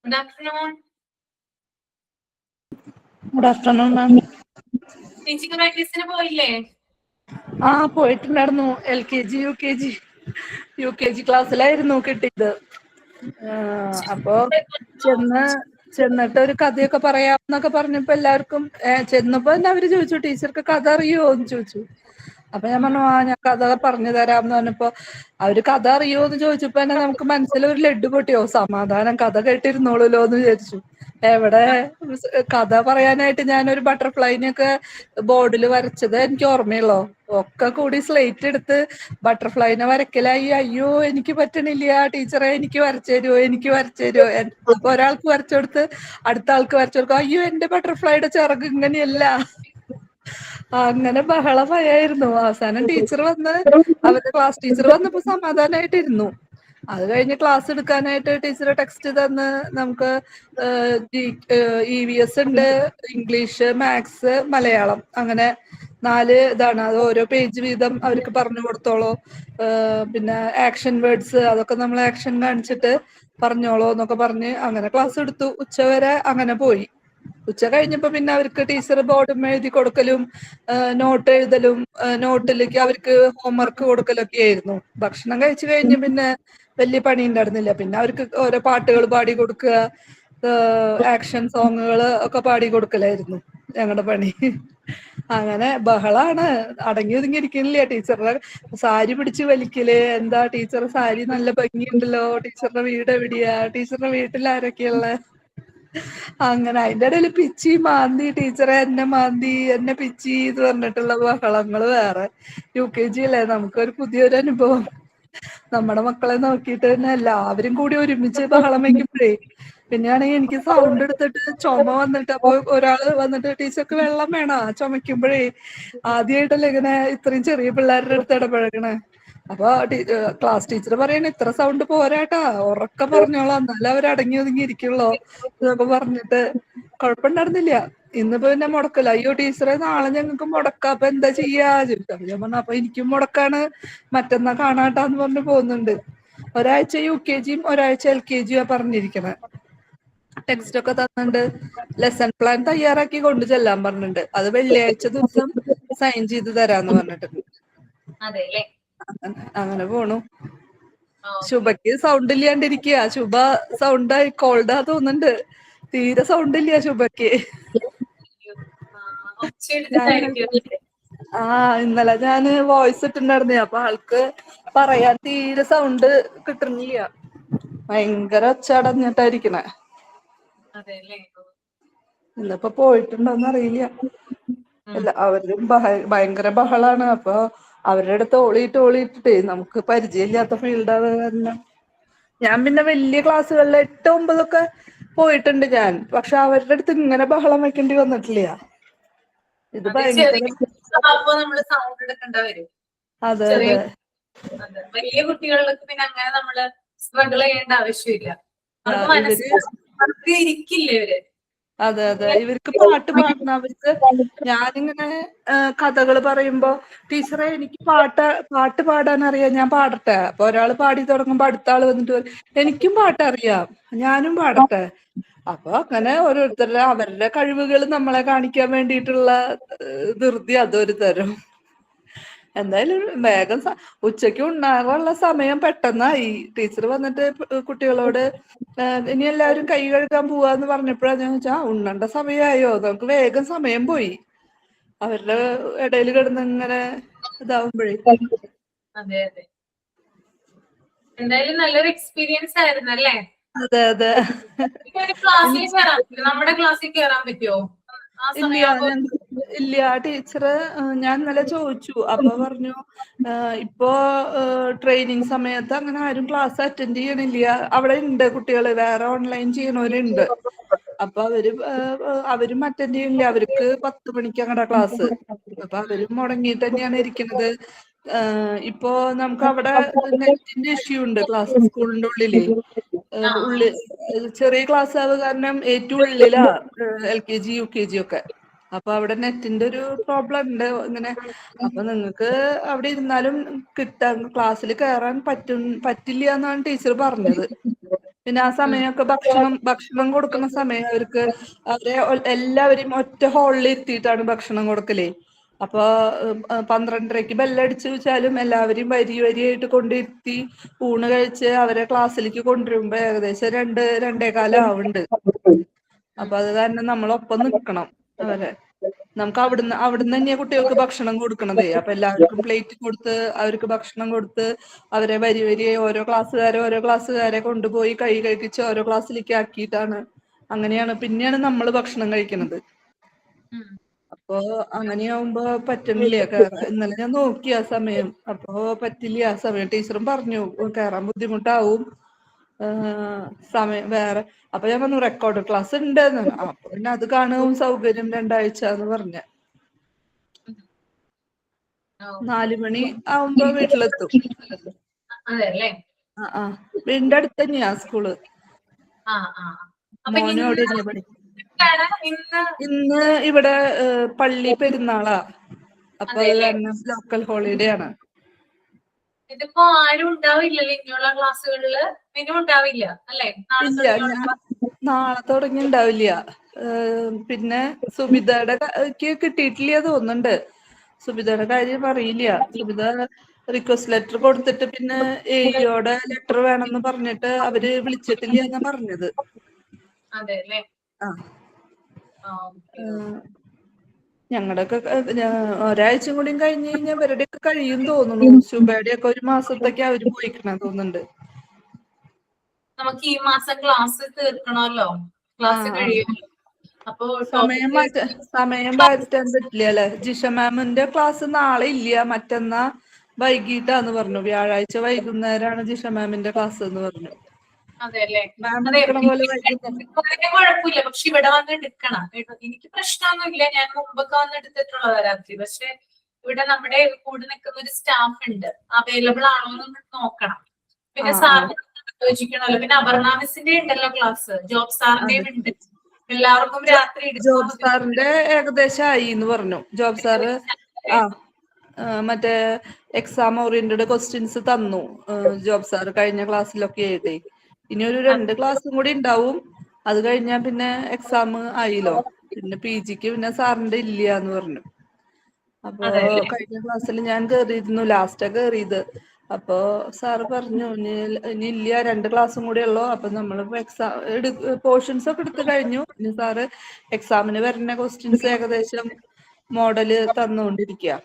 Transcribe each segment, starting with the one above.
Good afternoon. Good afternoon ma'am. Teaching പ്രാക്ടീസിന് പോയില്ലേ? പോയിട്ടുണ്ടായിരുന്നു. യു കെ ജി ക്ലാസ്സിലായിരുന്നു കിട്ടിയത്. അപ്പോ ചെന്നിട്ട് ഒരു കഥയൊക്കെ പറയാന്നൊക്കെ പറഞ്ഞപ്പോ എല്ലാവർക്കും ചെന്നപ്പോ തന്നെ അവര് ചോദിച്ചു, ടീച്ചർക്ക് കഥ അറിയുമോന്ന് ചോദിച്ചു. അപ്പൊ ഞാൻ പറഞ്ഞു, ഞാൻ കഥ പറഞ്ഞു തരാമെന്ന് പറഞ്ഞപ്പോ അവര് കഥ അറിയുമോന്ന് ചോദിച്ചപ്പോ തന്നെ നമുക്ക് മനസ്സിലൊരു ലഡ്ഡു പൊട്ടിയോ, സമാധാനം, കഥ കേട്ടിരുന്നോളൂല്ലോ എന്ന് വിചാരിച്ചു. എവിടെ കഥ പറയാനായിട്ട് ഞാനൊരു ബട്ടർഫ്ലൈനെയൊക്കെ ബോർഡിൽ വരച്ചത് എനിക്ക് ഓർമ്മയുള്ളോ, ഒക്കെ കൂടി സ്ലേറ്റ് എടുത്ത് ബട്ടർഫ്ലൈനെ വരക്കലായി. അയ്യോ എനിക്ക് പറ്റണില്ല ടീച്ചറെ, എനിക്ക് വരച്ചു തരുമോ, എനിക്ക് വരച്ചു തരുമോ. അപ്പൊ ഒരാൾക്ക് വരച്ചു കൊടുത്ത് അടുത്ത ആൾക്ക് വരച്ചു കൊടുക്കും. അയ്യോ എന്റെ ബട്ടർഫ്ലൈയുടെ ചിറക് ഇങ്ങനെയല്ല. അങ്ങനെ ബഹളമയായിരുന്നു. അവസാനം ടീച്ചർ വന്ന്, അവരുടെ ക്ലാസ് ടീച്ചർ വന്നപ്പോ സമാധാനമായിട്ടിരുന്നു. അത് കഴിഞ്ഞ് ക്ലാസ് എടുക്കാനായിട്ട് ടീച്ചർ ടെക്സ്റ്റ് തന്ന് നമുക്ക് EVS ഉണ്ട്, ഇംഗ്ലീഷ്, മാത്സ്, മലയാളം, അങ്ങനെ 4 ഇതാണ്. അത് ഓരോ പേജ് വീതം അവർക്ക് പറഞ്ഞു കൊടുത്തോളൂ. പിന്നെ ആക്ഷൻ വേർഡ്സ് അതൊക്കെ നമ്മൾ ആക്ഷൻ കാണിച്ചിട്ട് പറഞ്ഞോളൂ എന്നൊക്കെ പറഞ്ഞ് അങ്ങനെ ക്ലാസ് എടുത്തു. ഉച്ചവരെ അങ്ങനെ പോയി. ഉച്ച കഴിഞ്ഞപ്പോ പിന്നെ അവർക്ക് ടീച്ചർ ബോർഡും എഴുതി കൊടുക്കലും നോട്ട് എഴുതലും നോട്ടിലേക്ക് അവർക്ക് ഹോംവർക്ക് കൊടുക്കലൊക്കെ ആയിരുന്നു. ഭക്ഷണം കഴിച്ചു കഴിഞ്ഞ് പിന്നെ വലിയ പണി ഉണ്ടായിരുന്നില്ല. പിന്നെ അവർക്ക് ഓരോ പാട്ടുകൾ പാടി കൊടുക്കുക, ആക്ഷൻ സോങ്ങുകൾ ഒക്കെ പാടി കൊടുക്കലായിരുന്നു ഞങ്ങളുടെ പണി. അങ്ങനെ ബഹളാണ്, അടങ്ങി ഒതുങ്ങി ഇരിക്കുന്നില്ല. ടീച്ചറുടെ സാരി പിടിച്ച് വലിക്കല്, എന്താ ടീച്ചർ സാരി നല്ല ഭംഗിയുണ്ടല്ലോ, ടീച്ചറുടെ വീട് എവിടെയാ, ടീച്ചറുടെ വീട്ടിൽ ആരൊക്കെയുള്ള, അങ്ങനെ അതിന്റെ ഇടയിൽ പിച്ചി മാന്തി, ടീച്ചറെ എന്നെ മാന്തി, എന്നെ പിച്ചി എന്ന് പറഞ്ഞിട്ടുള്ള ബഹളങ്ങള് വേറെ. UKG അല്ലേ, നമുക്കൊരു പുതിയൊരു അനുഭവം. നമ്മുടെ മക്കളെ നോക്കിയിട്ട് തന്നെ എല്ലാവരും കൂടി ഒരുമിച്ച് ബഹളം വയ്ക്കുമ്പോഴേ, പിന്നെയാണെങ്കിൽ എനിക്ക് സൗണ്ട് എടുത്തിട്ട് ചുമ വന്നിട്ട്, അപ്പൊ ഒരാള് വന്നിട്ട് ടീച്ചർക്ക് വെള്ളം വേണോ ചുമക്കുമ്പോഴേ, ആദ്യമായിട്ടല്ലേ ഇങ്ങനെ ഇത്രയും ചെറിയ പിള്ളേരുടെ അടുത്ത് ഇടപഴകണേ. അപ്പൊ ക്ലാസ് ടീച്ചർ പറയണ, ഇത്ര സൗണ്ട് പോരാട്ടാ, ഉറക്കെ പറഞ്ഞോളാം, എന്നാലും അവർ അടങ്ങി ഒതുങ്ങി ഇരിക്കുള്ളോ എന്നൊക്കെ പറഞ്ഞിട്ട് കുഴപ്പമുണ്ടായിരുന്നില്ല. ഇന്നിപ്പോ പിന്നെ മുടക്കല്ല. അയ്യോ ടീച്ചറെ നാളെ ഞങ്ങൾക്ക് മുടക്കാം, അപ്പൊ എന്താ ചെയ്യാ ചോദിച്ചു. അപ്പൊ ഞാൻ പറഞ്ഞു, അപ്പൊ എനിക്കും മുടക്കാണ്, മറ്റന്നാ കാണാട്ടാന്ന് പറഞ്ഞു പോകുന്നുണ്ട്. ഒരാഴ്ച UKG-യും ഒരാഴ്ച LKG-യും പറഞ്ഞിരിക്കണേ. ടെക്സ്റ്റ് ഒക്കെ തന്നിട്ടുണ്ട്, ലെസൺ പ്ലാൻ തയ്യാറാക്കി കൊണ്ടു ചെല്ലാൻ പറഞ്ഞിട്ടുണ്ട്. അത് വെള്ളിയാഴ്ച ദിവസം സൈൻ ചെയ്ത് തരാന്ന് പറഞ്ഞിട്ടുണ്ട്. അങ്ങനെ പോണു. ശുഭയ്ക്ക് സൗണ്ട് ഇല്ലാണ്ടിരിക്കുക. ശുഭ സൗണ്ടായി കോൾഡാ തോന്നുന്നുണ്ട്. തീരെ സൗണ്ട് ഇല്ല ശുഭയ്ക്ക്. ഇന്നലെ ഞാന് വോയിസ് ഇട്ടുണ്ടായിരുന്നേ, അപ്പൊ ആൾക്ക് പറയാൻ തീരെ സൗണ്ട് കിട്ടുന്നില്ല. ഭയങ്കര ഒച്ചടഞ്ഞിട്ടായിരിക്കണേ. ഇന്നിപ്പോ പോയിട്ടുണ്ടോന്ന് അറിയില്ല. അല്ല, അവരും ഭയങ്കര ബഹളാണ്. അപ്പൊ അവരുടെ അടുത്ത് ഓളിയിട്ടിട്ടേ നമുക്ക് പരിചയമില്ലാത്ത ഫീൽഡാണ് കാരണം. ഞാൻ പിന്നെ വലിയ ക്ലാസ്സുകളിൽ 8, 9 ഒക്കെ പോയിട്ടുണ്ട് ഞാൻ. പക്ഷെ അവരുടെ അടുത്ത് ഇങ്ങനെ ബഹളം വെക്കേണ്ടി വന്നിട്ടില്ല. ഇത് ഭയങ്കര. നമ്മള് സൗണ്ട് എടുക്കേണ്ട വരും. അതെ അതെ. വലിയ കുട്ടികളിലേക്ക് പിന്നെ അങ്ങനെ നമ്മള് സ്ട്രഗിൾ ചെയ്യേണ്ട ആവശ്യമില്ല. ഇരിക്കില്ല ഇവര്. അതെ അതെ. ഇവർക്ക് പാട്ട് പാടണം. അവർക്ക് ഞാനിങ്ങനെ കഥകൾ പറയുമ്പോ, ടീച്ചറെ എനിക്ക് പാട്ട് പാടാൻ അറിയാം, ഞാൻ പാടട്ടെ. അപ്പൊ ഒരാൾ പാടി തുടങ്ങുമ്പോ അടുത്ത ആള് വന്നിട്ട് എനിക്കും പാട്ടറിയാം, ഞാനും പാടട്ടെ. അപ്പൊ അങ്ങനെ ഓരോരുത്തരുടെ അവരുടെ കഴിവുകൾ നമ്മളെ കാണിക്കാൻ വേണ്ടിയിട്ടുള്ള ധൃതി അതൊരു തരം. എന്തായാലും വേഗം ഉച്ചയ്ക്ക് ഉണ്ണാറുള്ള സമയം പെട്ടെന്നായി. ടീച്ചർ വന്നിട്ട് കുട്ടികളോട് ഇനി എല്ലാവരും കൈ കഴുകാൻ പോവാന്ന് പറഞ്ഞപ്പോഴാണ് ഞാൻ വെച്ചാ ഉണ്ണണ്ട സമയമായോ, നമുക്ക് വേഗം സമയം പോയി അവരുടെ ഇടയിൽ കിടന്ന് ഇങ്ങനെ ഇതാവുമ്പോഴേ. അതെ അതെ, എന്തായാലും നല്ലൊരു എക്സ്പീരിയൻസ് ആയിരുന്നു അല്ലേ? അതെ അതെ. നമ്മുടെ ക്ലാസ്സിൽ കയറാൻ പറ്റുമോ? ഇല്ല ടീച്ചറ്, ഞാൻ ഇന്നലെ ചോദിച്ചു. അപ്പൊ പറഞ്ഞു ഇപ്പോ ട്രെയിനിങ് സമയത്ത് അങ്ങനെ ആരും ക്ലാസ് അറ്റൻഡ് ചെയ്യണില്ല. അവിടെ ഉണ്ട് കുട്ടികള്, വേറെ ഓൺലൈൻ ചെയ്യണവരുണ്ട്. അപ്പൊ അവരും അറ്റൻഡ് ചെയ്യണില്ല. അവർക്ക് 10 മണിക്ക് അങ്ങടെ ക്ലാസ്. അപ്പൊ അവരും മുടങ്ങിയിട്ട് തന്നെയാണ് ഇരിക്കുന്നത്. ഇപ്പോ നമുക്ക് അവിടെ നെറ്റിന്റെ ഇഷ്യൂ ഉണ്ട് സ്കൂളിന്റെ ഉള്ളില്. ചെറിയ ക്ലാസ് ആവുക കാരണം ഏറ്റവും ഉള്ളിലാ LKG UKG ഒക്കെ. അപ്പൊ അവിടെ നെറ്റിന്റെ ഒരു പ്രോബ്ലം ഉണ്ട് ഇങ്ങനെ. അപ്പൊ നിങ്ങൾക്ക് അവിടെ ഇരുന്നാലും ക്ലാസ്സിൽ കയറാൻ പറ്റില്ല എന്നാണ് ടീച്ചർ പറഞ്ഞത്. പിന്നെ ആ സമയമൊക്കെ ഭക്ഷണം കൊടുക്കുന്ന സമയം അവരെ എല്ലാവരെയും ഒറ്റ ഹാളിൽ ഇരുത്തിയിട്ടാണ് ഭക്ഷണം കൊടുക്കലേ. അപ്പൊ 12:30-ക്ക് ബെല്ലടിച്ചു വെച്ചാലും എല്ലാവരെയും വരിയായിട്ട് കൊണ്ടിരുത്തി ഊണ് കഴിച്ച് അവരെ ക്ലാസ്സിലേക്ക് കൊണ്ടുവരുമ്പോ ഏകദേശം 2-2:15 ആവുന്നുണ്ട്. അപ്പൊ അത് കാരണം നമ്മളൊപ്പം നിക്കണം അവരെ. നമുക്ക് അവിടുന്ന് തന്നെയാ കുട്ടികൾക്ക് ഭക്ഷണം കൊടുക്കണതേ. അപ്പൊ എല്ലാവർക്കും പ്ലേറ്റ് കൊടുത്ത് അവർക്ക് ഭക്ഷണം കൊടുത്ത് അവരെ വരിയായി ഓരോ ക്ലാസ്സുകാരെ കൊണ്ടുപോയി കൈ കഴിപ്പിച്ച് ഓരോ ക്ലാസ്സിലേക്ക് ആക്കിയിട്ടാണ് അങ്ങനെയാണ് പിന്നെയാണ് നമ്മൾ ഭക്ഷണം കഴിക്കുന്നത്. അപ്പൊ അങ്ങനെയാവുമ്പോ പറ്റണില്ല കേറാൻ. ഇന്നലെ ഞാൻ നോക്കി ആ സമയം, അപ്പൊ പറ്റില്ല. ആ സമയം ടീച്ചറും പറഞ്ഞു കേറാൻ ബുദ്ധിമുട്ടാവും, സമയം വേറെ. അപ്പൊ ഞാൻ പറഞ്ഞു റെക്കോർഡ് ക്ലാസ് ഉണ്ട് എന്ന്. അപ്പൊ പിന്നെ അത് കാണും സൗകര്യം 2 ആഴ്ച എന്ന് പറഞ്ഞ 4 മണി ആവുമ്പോ വീട്ടിലെത്തും. അതെല്ലേ. ആ വീടിന്റെ അടുത്ത് തന്നെയാ സ്കൂള്. അപ്പൊ മോനും അവിടെ തന്നെയാ പഠിക്കും. ഇന്ന് ഇന്ന് ഇവിടെ പള്ളി പെരുന്നാളാ. അപ്പൊ അത് കാരണം ലോക്കൽ ഹോളിഡേ ആണ്. ഇതിപ്പോ ആരും ഉണ്ടാവില്ലല്ലോ ഇനിയുള്ള ക്ലാസ്സുകളില്. മിനു ഉണ്ടാവില്ല അല്ലെ? ഇല്ല, നാളെ തുടങ്ങി ഉണ്ടാവില്ല. പിന്നെ സുബിതയുടെ കിട്ടിയിട്ടില്ല തോന്നുന്നുണ്ട്. സുബിതയുടെ കാര്യം അറിയില്ല. സുബിത റിക്വസ്റ്റ് ലെറ്റർ കൊടുത്തിട്ട് പിന്നെ എയോടെ ലെറ്റർ വേണമെന്ന് പറഞ്ഞിട്ട് അവര് വിളിച്ചിട്ടില്ല എന്നാ പറഞ്ഞത്. ഞങ്ങളുടെയൊക്കെ ഒരാഴ്ച കൂടി കഴിഞ്ഞ് കഴിഞ്ഞാൽ ഇവരുടെയൊക്കെ കഴിയും തോന്നുന്നു. ശുഭയുടെയൊക്കെ 1 മാസത്തേക്ക് അവര് പോയിക്കണ തോന്നുന്നുണ്ട്. നമുക്ക് ഈ മാസം ക്ലാസ് തീർക്കണമല്ലോ, ക്ലാസ് കഴിയുമല്ലോ. അപ്പൊ സമയം മാറ്റാൻ പറ്റില്ല അല്ലെ? ജിഷ മാമിന്റെ ക്ലാസ് നാളെ ഇല്ല, മറ്റന്നാ വൈകിട്ടാന്ന് പറഞ്ഞു. വ്യാഴാഴ്ച വൈകുന്നേരമാണ് ജിഷ മാമിന്റെ ക്ലാസ് എന്ന് പറഞ്ഞു. മാം എടുക്കണ പോലെ കുഴപ്പമില്ല, പക്ഷെ ഇവിടെ വന്ന് എടുക്കണം. എനിക്ക് പ്രശ്നമൊന്നുമില്ല, ഞാൻ മുമ്പൊക്കെ വന്ന് എടുത്തിട്ടുള്ളതാ രാത്രി. പക്ഷെ ഇവിടെ നമ്മുടെ കൂടെ നിൽക്കുന്ന ഒരു സ്റ്റാഫ് ഉണ്ട്, അവൈലബിൾ ആണോ എന്ന് നോക്കണം. പിന്നെ സാറിന് ആലോചിക്കണമല്ലോ. പിന്നെ അപർണ മിസ്സിന്റെ ഉണ്ടല്ലോ ക്ലാസ്, ജോബ് സാറിന്റെയും ഉണ്ട്. എല്ലാവർക്കും രാത്രി ജോബ് സാറിന്റെ ഏകദേശം ആയി എന്ന് പറഞ്ഞു. ജോബ് സാറ് മറ്റേ എക്സാം ഓറിയന്റഡ് ക്വസ്റ്റ്യൻസ് തന്നു ജോബ് സാറ് കഴിഞ്ഞ ക്ലാസ്സിലൊക്കെ ആയിട്ടേ. ഇനി ഒരു 2 ക്ലാസ്സും കൂടി ഉണ്ടാവും. അത് കഴിഞ്ഞാൽ പിന്നെ എക്സാം ആയില്ലോ. പിന്നെ PGക്ക് പിന്നെ സാറിന്റെ ഇല്ല എന്ന് പറഞ്ഞു. അപ്പൊ കഴിഞ്ഞ ക്ലാസ്സിൽ ഞാൻ കേറിയിരുന്നു, ലാസ്റ്റാ കേറിയത്. അപ്പൊ സാറ് പറഞ്ഞു ഇനി ഇല്ല, 2 ക്ലാസ്സും കൂടി ഉള്ളു. അപ്പൊ നമ്മൾ പോർഷൻസ് ഒക്കെ എടുത്തു കഴിഞ്ഞു. ഇനി സാറ് എക്സാമിന് വരുന്ന ക്വസ്റ്റ്യൻസ് ഏകദേശം മോഡല് തന്നുകൊണ്ടിരിക്കുക.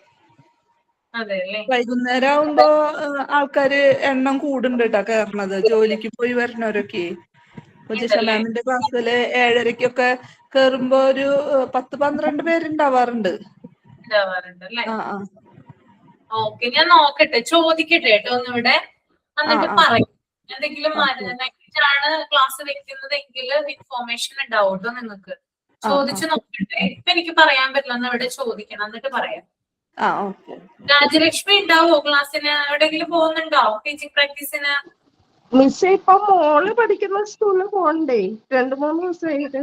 വൈകുന്നേരം ആവുമ്പോ ആൾക്കാര് എണ്ണം കൂടുന്നുണ്ട് കേട്ടോ കേറണത്, ജോലിക്ക് പോയി വരണവരൊക്കെ. ഇപ്പൊ ജിഷ മാമിന്റെ ക്ലാസ്സില് 7:30-ക്കൊക്കെ കേറുമ്പോ ഒരു 10-12 പേരുണ്ടാവാറുണ്ട്. ഓക്കെ, ഞാൻ നോക്കട്ടെ, ചോദിക്കട്ടെ കേട്ടോ ഒന്നിവിടെ, എന്നിട്ട് പറയും. എന്തെങ്കിലും നൈറ്റാണ് ക്ലാസ് വെക്കുന്നതെങ്കിൽ ഇൻഫോർമേഷൻ ഉണ്ടാവും കേട്ടോ നിങ്ങൾക്ക്. ചോദിച്ചു നോക്കട്ടെ. ഇപ്പൊ എനിക്ക് പറയാൻ പറ്റില്ല, ഒന്ന് ഇവിടെ ചോദിക്കണം, എന്നിട്ട് പറയാം. രാജലക്ഷ്മി ഉണ്ടാവോ ക്ലാസ്സിന്? എവിടെയെങ്കിലും പോകുന്നുണ്ടോ ടീച്ചിങ് പ്രാക്ടീസിന്? മിസ് ഇപ്പൊ മോള് പഠിക്കുന്ന സ്കൂളിൽ പോണ്ടേ, 2-3 ദിവസമായിട്ട്.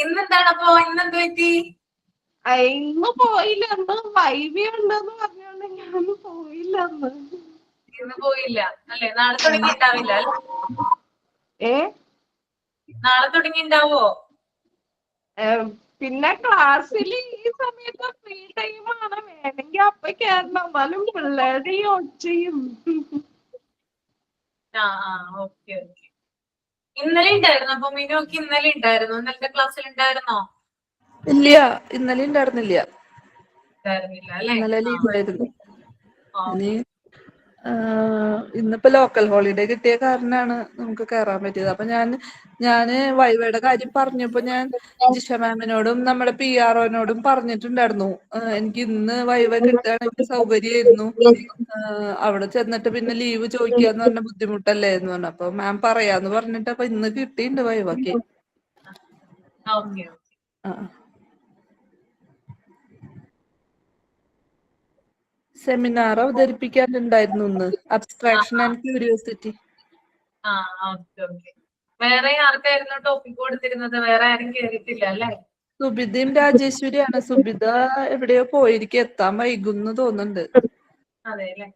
ഇന്നെന്താണ് അപ്പൊ? ഇന്നെന്ത് പറ്റി? ഇന്ന് പോയില്ല, അന്ന് വൈവി ഉണ്ടെന്ന് പറഞ്ഞോണ്ട് ഞാൻ പോയില്ല. ഇന്ന് പോയില്ല അല്ലെ? നാളെ തുടങ്ങി ഉണ്ടാവില്ല? നാളെ തുടങ്ങി ഉണ്ടാവോ? പിന്നെ ക്ലാസ്സിൽ ഈ സമയത്ത് ഫ്രീ ടൈമാണ്, വേണമെങ്കിൽ അപ്പൊ കേറണം. എന്നാലും പിള്ളേരുടെ ഈ ഒച്ചയും. ഓക്കെ. ഇന്നലെ ഉണ്ടായിരുന്നു അപ്പൊ മിനുക്ക്? ഇന്നലെ ഉണ്ടായിരുന്നു? ഇന്നലത്തെ ക്ലാസ്സിൽ ഉണ്ടായിരുന്നോ? ഇല്ല, ഇന്നലെ ഉണ്ടായിരുന്നില്ല. ഇന്നലെ ലീവായിരുന്നു. ഇന്നിപ്പോ ലോക്കൽ ഹോളിഡേ കിട്ടിയ കാരണമാണ് നമുക്ക് കയറാൻ പറ്റിയത്. അപ്പൊ ഞാന് വൈവയുടെ കാര്യം പറഞ്ഞപ്പോ ഞാൻ ജിഷ മാമിനോടും നമ്മുടെ PROനോടും പറഞ്ഞിട്ടുണ്ടായിരുന്നു, എനിക്ക് ഇന്ന് വൈവ കിട്ടുകയാണെങ്കിൽ സൗകര്യമായിരുന്നു. അവിടെ ചെന്നിട്ട് പിന്നെ ലീവ് ചോദിക്കാന്ന് പറഞ്ഞ ബുദ്ധിമുട്ടല്ലേ എന്ന് പറഞ്ഞു. അപ്പൊ മാം പറയാന്ന് പറഞ്ഞിട്ട് അപ്പൊ ഇന്ന് കിട്ടിയിട്ടുണ്ട് വൈവക്ക്. സെമിനാർ അവതരിപ്പിക്കാനുണ്ടായിരുന്നു ഇന്ന്, അബ്സ്ട്രാക്ഷൻ ആൻഡ് ക്യൂരിയോസിറ്റി. വേറെ ആർക്കായിരുന്നു ടോപ്പിക് കൊടുത്തിരുന്നത്? വേറെ ആരും കേറിയിട്ടില്ല അല്ലെ? സുബിതയും രാജേശ്വരിയാണ്. സുബിത എവിടെയോ പോയിരിക്കും, എത്താൻ വൈകുന്നു തോന്നുന്നുണ്ട്. അതെല്ലേ.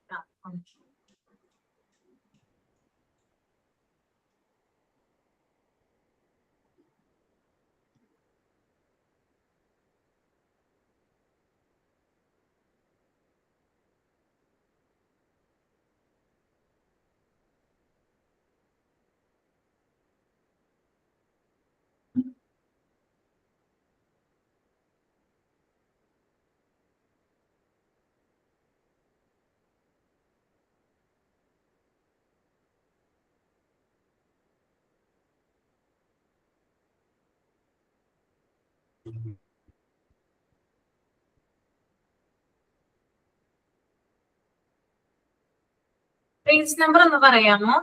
പേജ് നമ്പർ ഒന്ന് പറയാമോ?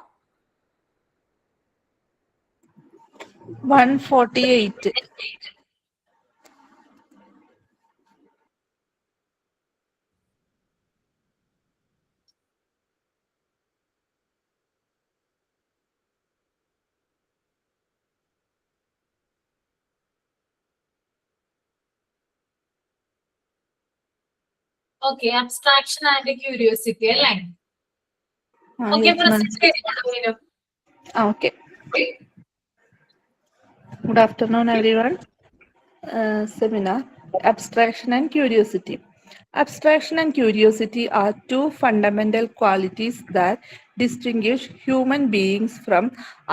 148. ഓക്കെ, അബ്സ്ട്രാക്ഷൻ ആൻഡ് ക്യൂരിയോസിറ്റി അല്ലേ? ഓക്കെ, Yes, പ്രസന്റ് ചെയ്തിട്ടുണ്ടോ? okay. Good afternoon, everyone. Seminar, Abstraction and Curiosity. Abstraction and curiosity are two fundamental qualities that distinguish human beings from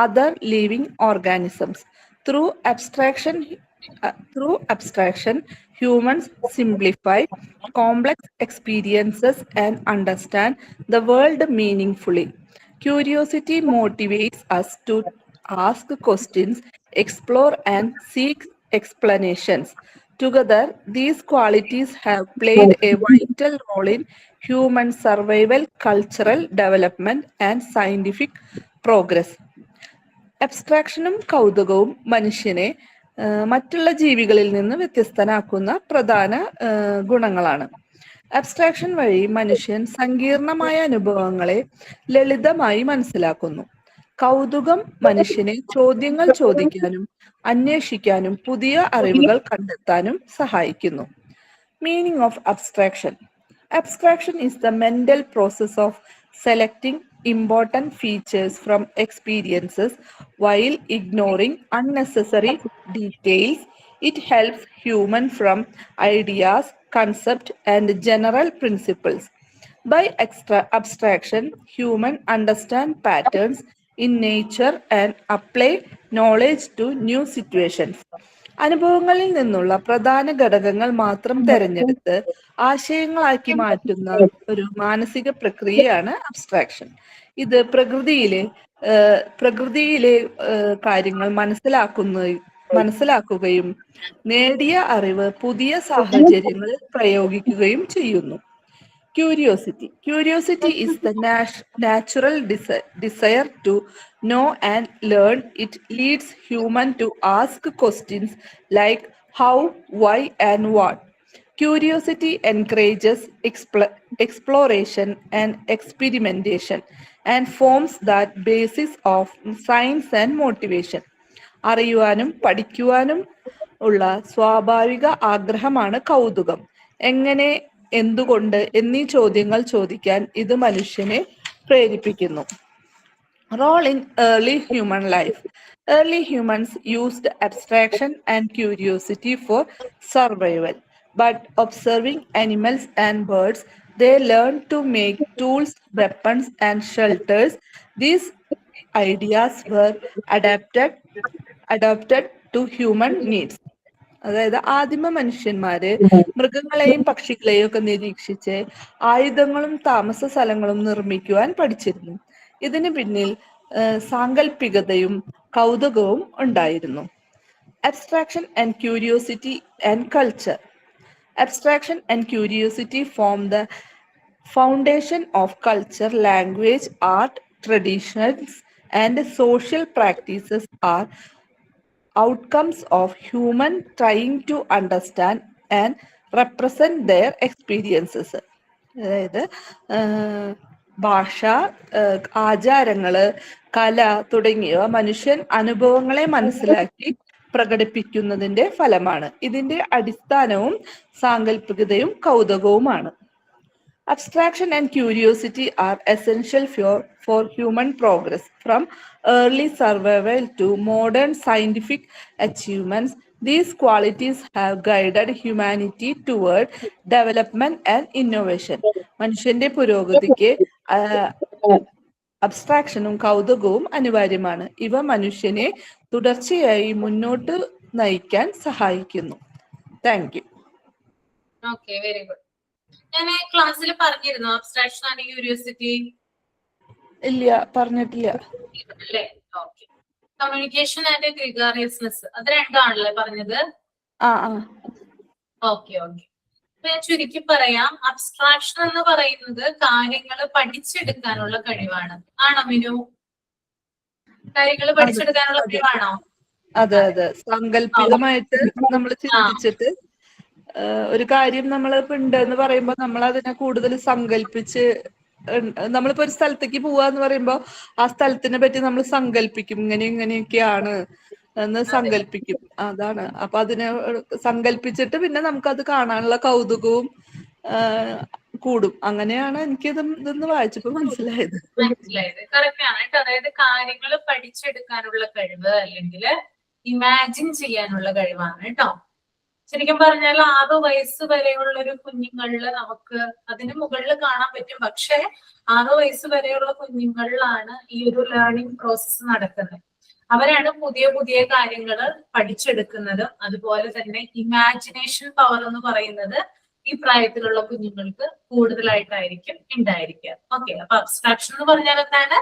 other living organisms. Through abstraction, humans simplify complex experiences and understand the world meaningfully. Curiosity motivates us to ask questions, explore, and seek explanations. Together, these qualities have played a vital role in human survival, cultural development, and scientific progress. അബ്സ്ട്രാക്ഷനും കൗതുകവും മനുഷ്യനെ മറ്റുള്ള ജീവികളിൽ നിന്ന് വ്യത്യസ്തനാക്കുന്ന പ്രധാന ഗുണങ്ങളാണ്. Abstraction വഴി മനുഷ്യൻ സങ്കീർണമായ അനുഭവങ്ങളെ ലളിതമായി മനസ്സിലാക്കുന്നു. കൗതുകം മനുഷ്യനെ ചോദ്യങ്ങൾ ചോദിക്കാനും അന്വേഷിക്കാനും പുതിയ അറിവുകൾ കണ്ടെത്താനും സഹായിക്കുന്നു. Meaning of abstraction. Abstraction is the mental process of selecting important features from experiences while ignoring unnecessary details. It helps humans from ideas, concepts, and general principles. By abstraction, humans understand patterns in nature and apply knowledge to new situations. അനുഭവങ്ങളിൽ നിന്നുള്ള പ്രധാന ഘടകങ്ങൾ മാത്രം തിരഞ്ഞെടുത്ത് ആശയങ്ങളാക്കി മാറ്റുന്ന ഒരു മാനസിക പ്രക്രിയയാണ് അബ്സ്ട്രാക്ഷൻ. ഇത് പ്രകൃതിയിലെ കാര്യങ്ങൾ മനസ്സിലാക്കുകയും നേടിയ അറിവ് പുതിയ സാഹചര്യങ്ങളിൽ പ്രയോഗിക്കുകയും ചെയ്യുന്നു. Curiosity. Curiosity is the natural desire to know and learn. It leads human to ask questions like how, why, and what. Curiosity encourages exploration and experimentation and forms that basis of science and motivation. അറിയുവാനും പഠിക്കുവാനും ഉള്ള സ്വാഭാവിക ആഗ്രഹമാണ് കൗതുകം. എങ്ങനെ, എന്തുകൊണ്ട് എന്നീ ചോദ്യങ്ങൾ ചോദിക്കാൻ ഇത് മനുഷ്യനെ പ്രേരിപ്പിക്കുന്നു. Role in early human life. Early humans used abstraction and curiosity for survival. But observing animals and birds, they learned to make tools, weapons, and shelters. These ideas were adapted to human needs. അതായത് ആദിമ മനുഷ്യന്മാര് മൃഗങ്ങളെയും പക്ഷികളെയും ഒക്കെ നിരീക്ഷിച്ച് ആയുധങ്ങളും താമസ സ്ഥലങ്ങളും നിർമ്മിക്കുവാൻ പഠിച്ചിരുന്നു. ഇതിന് പിന്നിൽ സാങ്കല്പികതയും കൗതുകവും ഉണ്ടായിരുന്നു. Abstraction and curiosity and culture. Abstraction and curiosity form the foundation of culture. Language, art, traditions, and social practices are outcomes of human trying to understand and represent their experiences. അതായത് ഭാഷ, ആചാരങ്ങള്, കല തുടങ്ങിയവ മനുഷ്യൻ അനുഭവങ്ങളെ മനസ്സിലാക്കി പ്രകടിപ്പിക്കുന്നതിന്റെ ഫലമാണ്. ഇതിന്റെ അടിസ്ഥാനവും സാങ്കല്പികതയും കൗതുകവുമാണ്. Abstraction and curiosity are essential for human progress. From early survival to modern scientific achievements, these qualities have guided humanity toward development and innovation. മനുഷ്യന്റെ പുരോഗതിക്ക് അബ്സ്ട്രാക്ഷനും കൗതുകവും അനിവാര്യമാണ്. ഇവ മനുഷ്യനെ തുടർച്ചയായി മുന്നോട്ട് നയിക്കാൻ സഹായിക്കുന്നു. Thank you. Okay, very good. ഞാൻ ക്ലാസ്സിൽ പറഞ്ഞിരുന്നു അബ്സ്ട്രാക്ഷൻ ആൻഡ് ക്യൂരിയോസിറ്റി? ഇല്ല, പറഞ്ഞിട്ടില്ല. അല്ലേ? ഓക്കെ. കമ്മ്യൂണിക്കേഷൻ ആൻഡ് ഗ്രിഗാറിയസ്നെസ്, അത് രണ്ടാണല്ലേ പറഞ്ഞത്? ആ ആ ഓക്കെ ഓക്കെ. അപ്പൊ ഞാൻ ചുരുക്കി പറയാം, അബ്സ്ട്രാക്ഷൻ എന്ന് പറയുന്നത് കാര്യങ്ങൾ പഠിച്ചെടുക്കാനുള്ള കഴിവാണ്. ആണോ മിനു? കാര്യങ്ങൾ അതെ പഠിച്ചെടുക്കാനുള്ള അതെ കഴിവാണോ? അതെ അതെ. അതെ ആ, സാങ്കല്പികമായിട്ട് നമ്മൾ ആ, ചിന്തിച്ചിട്ട് ഒരു കാര്യം നമ്മൾ ഇപ്പൊ ഉണ്ടെന്ന് പറയുമ്പോൾ നമ്മൾ അതിനെ കൂടുതൽ സങ്കല്പിച്ച് നമ്മളിപ്പോ ഒരു സ്ഥലത്തേക്ക് പോവാന്ന് പറയുമ്പോ ആ സ്ഥലത്തിനെ പറ്റി നമ്മൾ സങ്കല്പിക്കും, ഇങ്ങനെ ഇങ്ങനെയൊക്കെയാണ് എന്ന് അതെ സങ്കല്പിക്കും. അതാണ്. അപ്പൊ അതിനെ സങ്കല്പിച്ചിട്ട് പിന്നെ നമുക്കത് കാണാനുള്ള കൗതുകവും ആ, കൂടും. അങ്ങനെയാണ് ഇതൊന്ന് വായിച്ചപ്പോ മനസ്സിലായത്. മനസ്സിലായത്. കറക്റ്റ് ആണ് കേട്ടോ. അതായത് കാര്യങ്ങൾ പഠിച്ചെടുക്കാനുള്ള കഴിവ് അല്ലെങ്കിൽ ഇമാജിൻ ചെയ്യാനുള്ള കഴിവാണ് കേട്ടോ. ശരിക്കും പറഞ്ഞാൽ 6 വയസ്സ് വരെയുള്ള ഒരു കുഞ്ഞുങ്ങളില് നമുക്ക് അതിന് മുകളിൽ കാണാൻ പറ്റും. പക്ഷെ 6 വയസ്സ് വരെയുള്ള കുഞ്ഞുങ്ങളിലാണ് ഈ ഒരു ലേണിംഗ് പ്രോസസ്സ് നടക്കുന്നത്. അവരാണ് പുതിയ പുതിയ കാര്യങ്ങൾ പഠിച്ചെടുക്കുന്നതും അതുപോലെ തന്നെ ഇമാജിനേഷൻ പവർ എന്ന് പറയുന്നത് ഈ പ്രായത്തിലുള്ള കുഞ്ഞുങ്ങൾക്ക് കൂടുതലായിട്ടായിരിക്കും ഉണ്ടായിരിക്കുക. ഓക്കെ, അപ്പൊ അബ്സ്ട്രാക്ഷൻ എന്ന് പറഞ്ഞാൽ എന്താണ്?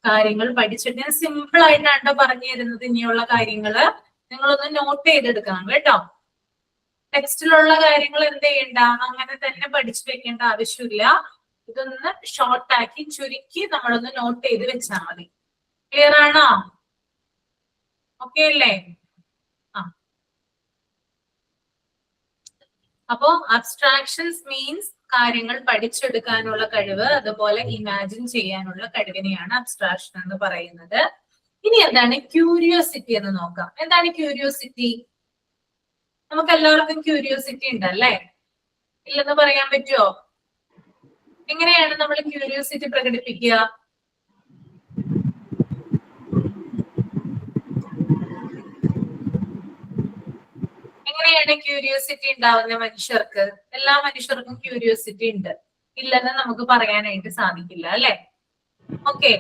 കാര്യങ്ങൾ പഠിച്ചിട്ട് ഞാൻ സിമ്പിൾ ആയിട്ടാണ് പറഞ്ഞു തരുന്നത്. ഇനിയുള്ള കാര്യങ്ങള് നിങ്ങളൊന്ന് നോട്ട് ചെയ്തെടുക്കണം കേട്ടോ. ടെക്സ്റ്റിലുള്ള കാര്യങ്ങൾ എന്ത് ചെയ്യണ്ട, അങ്ങനെ തന്നെ പഠിച്ചു വെക്കേണ്ട ആവശ്യമില്ല. ഇതൊന്ന് ഷോർട്ട് ആക്കി ചുരുക്കി നമ്മളൊന്ന് നോട്ട് ചെയ്ത് വെച്ചാൽ മതി. ക്ലിയർ ആണോ? ഓക്കെ അല്ലേ? ആ, അപ്പോ അബ്സ്ട്രാക്ഷൻസ് മീൻസ് കാര്യങ്ങൾ പഠിച്ചെടുക്കാനുള്ള കഴിവ്, അതുപോലെ ഇമാജിൻ ചെയ്യാനുള്ള കഴിവിനെയാണ് അബ്സ്ട്രാക്ഷൻ എന്ന് പറയുന്നത്. ഇനി എന്താണ് ക്യൂരിയോസിറ്റി എന്ന് നോക്കാം. എന്താണ് ക്യൂരിയോസിറ്റി? നമുക്ക് എല്ലാവർക്കും ക്യൂരിയോസിറ്റി ഉണ്ടല്ലേ? ഇല്ലെന്ന് പറയാൻ പറ്റുമോ? എങ്ങനെയാണ് നമ്മൾ ക്യൂരിയോസിറ്റി പ്രകടിപ്പിക്കുക? എങ്ങനെയാണ് ക്യൂരിയോസിറ്റി ഉണ്ടാവുന്ന മനുഷ്യർക്ക്? എല്ലാ മനുഷ്യർക്കും ക്യൂരിയോസിറ്റി ഉണ്ട്, ഇല്ലെന്ന് നമുക്ക് പറയാനായിട്ട് സാധിക്കില്ല അല്ലെ? ഓക്കെ,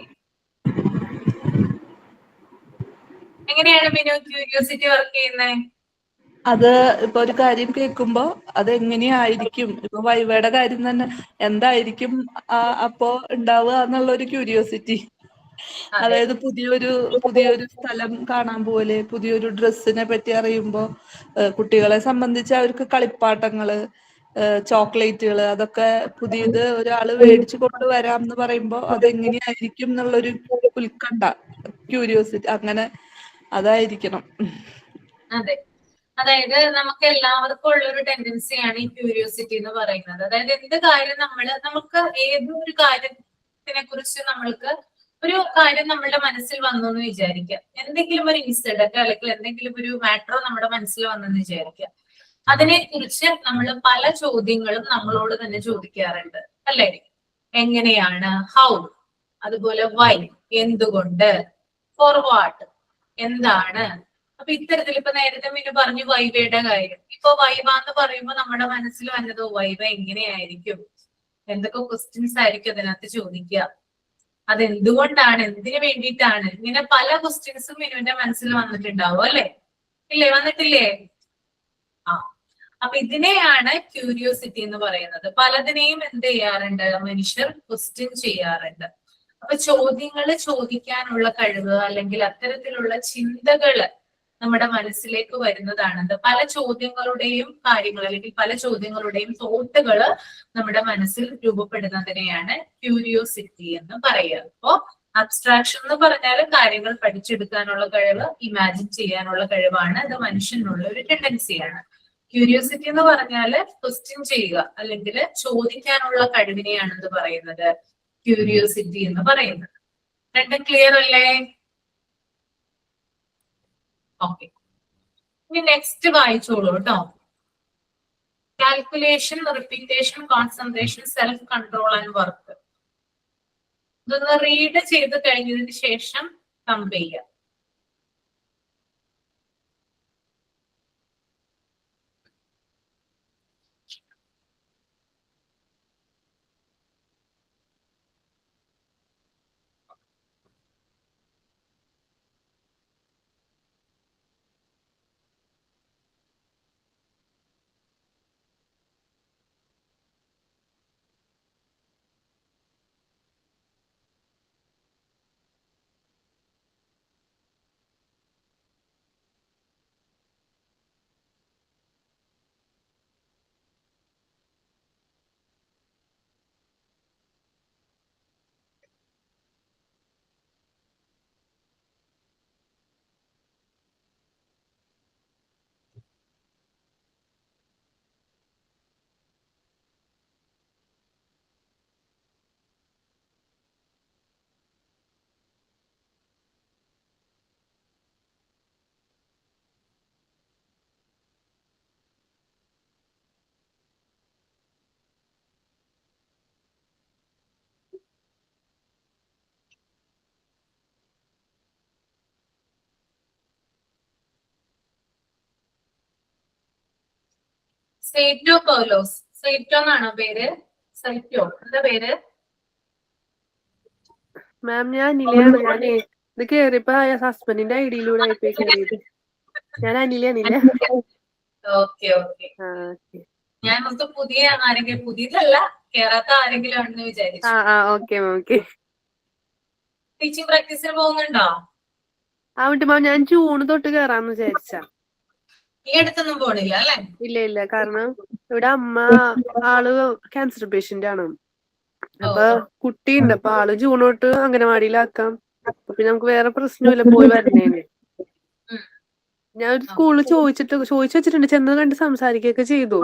എങ്ങനെയാണ് മിനു ക്യൂരിയോസിറ്റി വർക്ക് ചെയ്യുന്നത്? അത് ഇപ്പൊ ഒരു കാര്യം കേൾക്കുമ്പോ അത് എങ്ങനെയായിരിക്കും, ഇപ്പൊ വൈവയുടെ കാര്യം തന്നെ എന്തായിരിക്കും അപ്പോ ഉണ്ടാവുക എന്നുള്ള ഒരു ക്യൂരിയോസിറ്റി. അതെ അതായത് പുതിയൊരു സ്ഥലം കാണാൻ പോലെ, പുതിയൊരു ഡ്രസ്സിനെ പറ്റി അറിയുമ്പോ കുട്ടികളെ സംബന്ധിച്ച് അവർക്ക് കളിപ്പാട്ടങ്ങള്, ചോക്ലേറ്റുകള്, അതൊക്കെ പുതിയത് ഒരാള് മേടിച്ചു കൊണ്ടുവരാം എന്ന് പറയുമ്പോ അതെങ്ങനെയായിരിക്കും എന്നുള്ളൊരു ഉത്കണ്ഠ, ക്യൂരിയോസിറ്റി, അങ്ങനെ അതായിരിക്കണം. അതെ, അതായത് നമുക്ക് എല്ലാവർക്കും ഉള്ള ഒരു ടെൻഡൻസിയാണ് ഈ ക്യൂരിയോസിറ്റി എന്ന് പറയുന്നത്. അതായത് എന്ത് കാര്യം നമുക്ക് ഏതൊരു കാര്യത്തിനെ കുറിച്ച് നമ്മൾക്ക് ഒരു കാര്യം നമ്മുടെ മനസ്സിൽ വന്നു എന്ന് വിചാരിക്കുക. എന്തെങ്കിലും ഒരു ഇൻസിഡന്റ് അല്ലെങ്കിൽ എന്തെങ്കിലും ഒരു മാറ്റർ നമ്മുടെ മനസ്സിൽ വന്നെന്ന് വിചാരിക്കുക. അതിനെ കുറിച്ച് നമ്മൾ പല ചോദ്യങ്ങളും നമ്മളോട് തന്നെ ചോദിക്കാറുണ്ട് അല്ലെ? എങ്ങനെയാണ്, ഹൗ, അതുപോലെ വൈ, എന്തുകൊണ്ട്, ഫോർ വാട്ട്, എന്താണ്. അപ്പൊ ഇത്തരത്തിൽ ഇപ്പൊ നേരത്തെ മിനു പറഞ്ഞു വൈവയുടെ കാര്യം. ഇപ്പൊ വൈവ എന്ന് പറയുമ്പോൾ നമ്മുടെ മനസ്സിൽ വന്നതോ വൈവ എങ്ങനെയായിരിക്കും, എന്തൊക്കെ ക്വസ്റ്റ്യൻസ് ആയിരിക്കും അതിനകത്ത് ചോദിക്കുക, അതെന്തുകൊണ്ടാണ്, എന്തിനു വേണ്ടിയിട്ടാണ്, ഇങ്ങനെ പല ക്വസ്റ്റ്യൻസും മിനുവിന്റെ മനസ്സിൽ വന്നിട്ടുണ്ടാവും അല്ലെ? ഇല്ലേ, വന്നിട്ടില്ലേ? ആ, അപ്പൊ ഇതിനെയാണ് ക്യൂരിയോസിറ്റി എന്ന് പറയുന്നത്. പലതിനെയും എന്ത് ചെയ്യാറുണ്ട് മനുഷ്യർ ക്വസ്റ്റ്യൻ ചെയ്യാറുണ്ട്. അപ്പൊ ചോദ്യങ്ങൾ ചോദിക്കാനുള്ള കഴിവ് അല്ലെങ്കിൽ അത്തരത്തിലുള്ള ചിന്തകള് നമ്മുടെ മനസ്സിലേക്ക് വരുന്നതാണ് പല ചോദ്യങ്ങളുടെയും കാര്യങ്ങൾ, അല്ലെങ്കിൽ പല ചോദ്യങ്ങളുടെയും തോട്ടുകള് നമ്മുടെ മനസ്സിൽ രൂപപ്പെടുന്നതിനെയാണ് ക്യൂരിയോസിറ്റി എന്ന് പറയുക. അപ്പോ അബ്സ്ട്രാക്ഷൻ എന്ന് പറഞ്ഞാൽ കാര്യങ്ങൾ പഠിച്ചെടുക്കാനുള്ള കഴിവ്, ഇമാജിൻ ചെയ്യാനുള്ള കഴിവാണ്. ഇത് മനുഷ്യനുള്ള ഒരു ടെൻഡൻസിയാണ്. ക്യൂരിയോസിറ്റി എന്ന് പറഞ്ഞാൽ ക്വസ്റ്റ്യൻ ചെയ്യുക അല്ലെങ്കിൽ ചോദിക്കാനുള്ള കഴിവിനെയാണ് ഇത് പറയുന്നത് ക്യൂരിയോസിറ്റി എന്ന് പറയുന്നത്. രണ്ടും ക്ലിയർ അല്ലേ? ഓക്കെ, ഇനി നെക്സ്റ്റ് വായിച്ചോളൂ കേട്ടോ. Calculation, repetition, concentration, self control and work. ഇതൊന്ന് റീഡ് ചെയ്ത് കഴിഞ്ഞതിന് ശേഷം കമ്പ് ചെയ്യുക. സൈറ്റോ പൗലോസ്. സൈറ്റോ എന്നാണോ പേര്? സൈറ്റോ എന്താ പേര്? മാം ഞാൻ അനിലയാണ്. ഞാനേ ഇത് കേറിയപ്പോ ഹസ്ബൻഡിന്റെ ഐഡിയിലൂടെ ആയിപ്പോയി കേറിയത്. ഞാൻ അനില. Okay okay. ഞാൻ നമുക്ക് പുതിയ ആരെങ്കിലും, പുതിയതല്ല കേറാത്ത ആരെങ്കിലും ആണെന്ന് വിചാരിച്ചു. Okay okay. ടീച്ചിങ് പ്രാക്ടീസിന് പോകുന്നുണ്ടോ? ആവട്ടെ മാം, ഞാൻ ജൂൺ തൊട്ട് കേറാന്ന് വിചാരിച്ച. ഈ അടുത്തൊന്നും പോണില്ല അല്ലെ? ഇല്ല, കാരണം ഇവിടെ അമ്മ ആള് ക്യാൻസർ പേഷ്യന്റ് ആണ്. അപ്പൊ കുട്ടിയുണ്ട്. അപ്പൊ ആള് ജൂൺ തൊട്ട് അംഗനവാടിയിലാക്കാം. പിന്നെ നമുക്ക് വേറെ പ്രശ്നമില്ല പോയി വരണേന്. ഞാൻ ഒരു സ്കൂളിൽ ചോദിച്ചു വെച്ചിട്ടുണ്ട്. ചെന്ന് കണ്ട് സംസാരിക്കുകയൊക്കെ ചെയ്തു.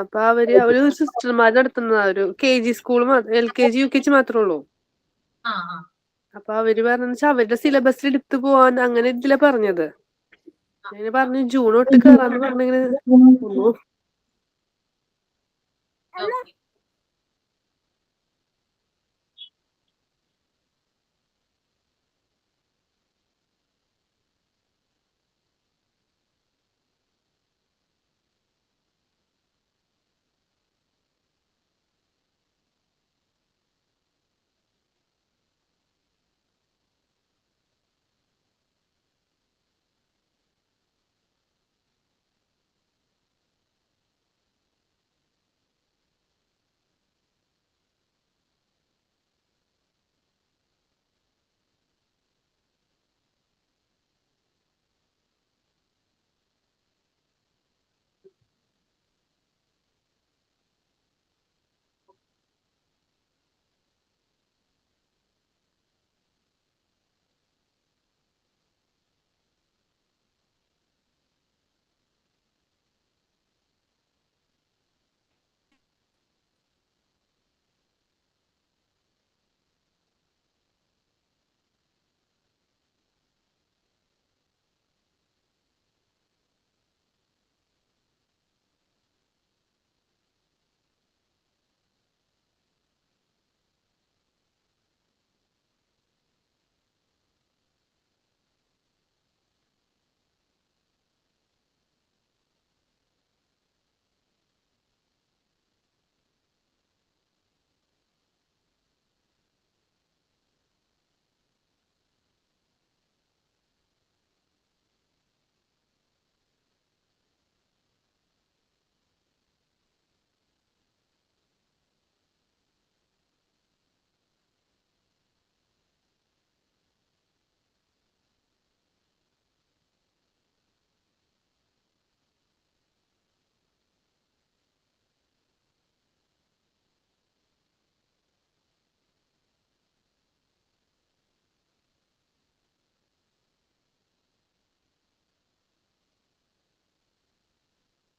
അപ്പൊ അവര് സിസ്റ്റർമാർ നടത്തുന്നതാ. ഒരു KG സ്കൂൾ, LKG UKG മാത്രമേ ഉള്ളൂ. അപ്പൊ അവര് പറഞ്ഞ അവരുടെ സിലബസിൽ എടുത്തു പോവാൻ അങ്ങനെ ഇതിലാ പറഞ്ഞത്. അങ്ങനെ പറഞ്ഞു ജൂൺ തൊട്ട് കയറാന്ന് പറഞ്ഞിങ്ങനെ.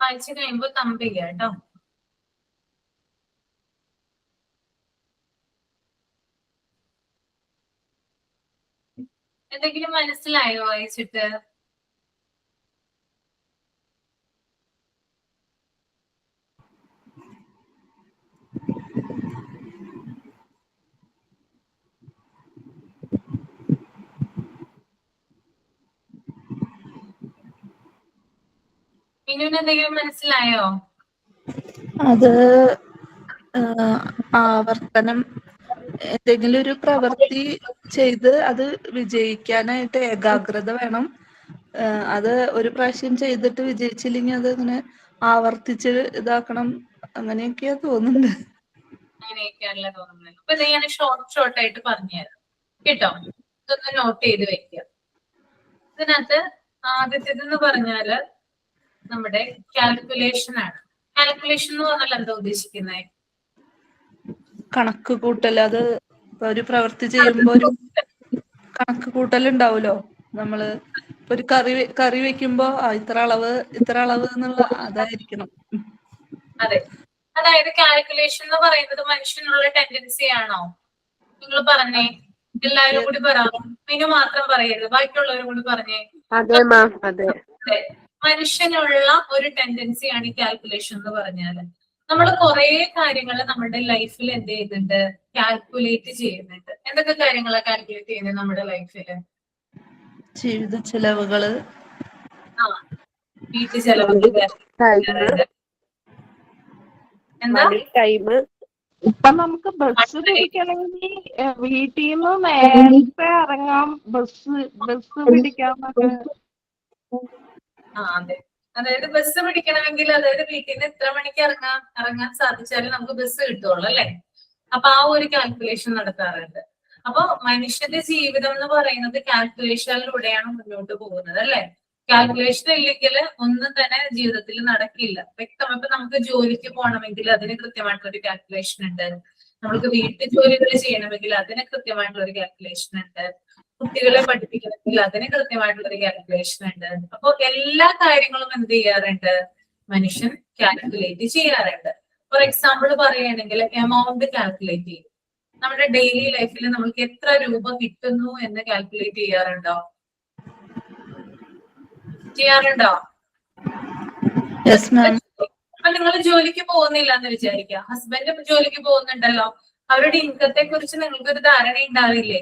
വായിച്ചു കഴിയുമ്പോ തമ്പില്ല കേട്ടോ. എന്തെങ്കിലും മനസ്സിലായോ വായിച്ചിട്ട്? മിനുവിന് എന്തെങ്കിലും മനസ്സിലായോ? അത് ആവർത്തനം, എന്തെങ്കിലും ഒരു പ്രവൃത്തി ചെയ്ത് അത് വിജയിക്കാനായിട്ട് ഏകാഗ്രത വേണം. അത് ഒരു പ്രാവശ്യം ചെയ്തിട്ട് വിജയിച്ചില്ലെങ്കിൽ അത് ഇങ്ങനെ ആവർത്തിച്ച് ഇതാക്കണം. അങ്ങനെയൊക്കെയാ തോന്നുന്നുണ്ട്. അങ്ങനെയൊക്കെയാണല്ലേ തോന്നുന്നത്. അപ്പൊ ഇത് ഞാൻ ഷോർട്ട് ആയിട്ട് പറഞ്ഞുതരാം കേട്ടോ. ഇതൊന്ന് നോട്ട് ചെയ്ത് വെക്കുക. ഇതിനകത്ത് ആദ്യത്തേതെന്ന് പറഞ്ഞാല് നമ്മുടെ കാൽക്കുലേഷൻ ആണ്. കാൽക്കുലേഷൻ എന്ന് പറഞ്ഞാൽ എന്താ ഉദ്ദേശിക്കുന്നത്? കണക്ക് കൂട്ടൽ. അത് ഒരു പ്രവൃത്തി ചെയ്യുമ്പോ ഒരു കണക്ക് കൂട്ടൽ ഉണ്ടാവുമല്ലോ. നമ്മള് ഒരു കറി വെക്കുമ്പോ ഇത്ര അളവ് എന്നുള്ള അതായിരിക്കണം. അതെ, അതായത് കാൽക്കുലേഷൻ എന്ന് പറയുന്നത് മനുഷ്യനുള്ള ടെൻഡൻസി ആണോ? നിങ്ങൾ പറഞ്ഞേ, എല്ലാവരും കൂടി പറ. മിനു മാത്രം പറയരുത്, ബാക്കിയുള്ളവരും കൂടി പറഞ്ഞേ. അതെ മാം, അതെ. മനുഷ്യനുള്ള ഒരു ടെൻഡൻസിയാണ് ഈ കാൽക്കുലേഷൻ എന്ന് പറഞ്ഞാല്. നമ്മൾ കുറെ കാര്യങ്ങൾ നമ്മുടെ ലൈഫിൽ എന്ത് ചെയ്യുന്നുണ്ട്? കാൽക്കുലേറ്റ് ചെയ്യുന്നുണ്ട്. എന്തൊക്കെ കാര്യങ്ങളാണ് കാൽക്കുലേറ്റ് ചെയ്യുന്നത് നമ്മുടെ ലൈഫില്? ജീവിത ചെലവുകള്, വീട്ടു ചെലവൊക്കെ എന്താ ടൈം ഇപ്പൊ നമുക്ക് ബസ് പിടിക്കണമെങ്കിൽ വീട്ടിൽ നിന്ന് നേരത്തെ ഇറങ്ങാം, ബസ് പിടിക്കാന്നൊക്കെ. അതെ, അതായത് ബസ് പിടിക്കണമെങ്കിൽ അതായത് വീട്ടിൽ നിന്ന് എത്ര മണിക്ക് ഇറങ്ങാൻ സാധിച്ചാലും നമുക്ക് ബസ് കിട്ടുള്ളൂ അല്ലെ. അപ്പൊ ആ ഒരു കാൽക്കുലേഷൻ നടത്താറുണ്ട്. അപ്പൊ മനുഷ്യന്റെ ജീവിതം എന്ന് പറയുന്നത് കാൽക്കുലേഷനിലൂടെയാണ് മുന്നോട്ട് പോകുന്നത് അല്ലെ. കാൽക്കുലേഷൻ ഇല്ലെങ്കിൽ ഒന്നും തന്നെ ജീവിതത്തിൽ നടക്കില്ല. വ്യക്തം. ഇപ്പൊ നമുക്ക് ജോലിക്ക് പോകണമെങ്കിൽ അതിന് കൃത്യമായിട്ടുള്ളൊരു കാൽക്കുലേഷൻ ഉണ്ട്. നമുക്ക് വീട്ടു ജോലികൾ ചെയ്യണമെങ്കിൽ അതിന് കൃത്യമായിട്ടുള്ളൊരു കാൽക്കുലേഷൻ ഉണ്ട്. കുട്ടികളെ പഠിപ്പിക്കണമെങ്കിൽ അതിന് കൃത്യമായിട്ടുള്ളൊരു കാൽക്കുലേഷൻ ഉണ്ട്. അപ്പൊ എല്ലാ കാര്യങ്ങളും എന്ത് ചെയ്യാറുണ്ട്, മനുഷ്യൻ കാൽക്കുലേറ്റ് ചെയ്യാറുണ്ട്. ഫോർ എക്സാമ്പിൾ പറയുകയാണെങ്കിൽ എമൗണ്ട് കാൽക്കുലേറ്റ് ചെയ്യും. നമ്മുടെ ഡെയിലി ലൈഫിൽ നമുക്ക് എത്ര രൂപ കിട്ടുന്നു എന്ന് കാൽക്കുലേറ്റ് ചെയ്യാറുണ്ടോ? അപ്പൊ നിങ്ങൾ ജോലിക്ക് പോകുന്നില്ല എന്ന് വിചാരിക്കുക, ഹസ്ബൻഡ് ജോലിക്ക് പോകുന്നുണ്ടല്ലോ, അവരുടെ ഇൻകത്തെ കുറിച്ച് നിങ്ങൾക്കൊരു ധാരണ ഉണ്ടാവില്ലേ?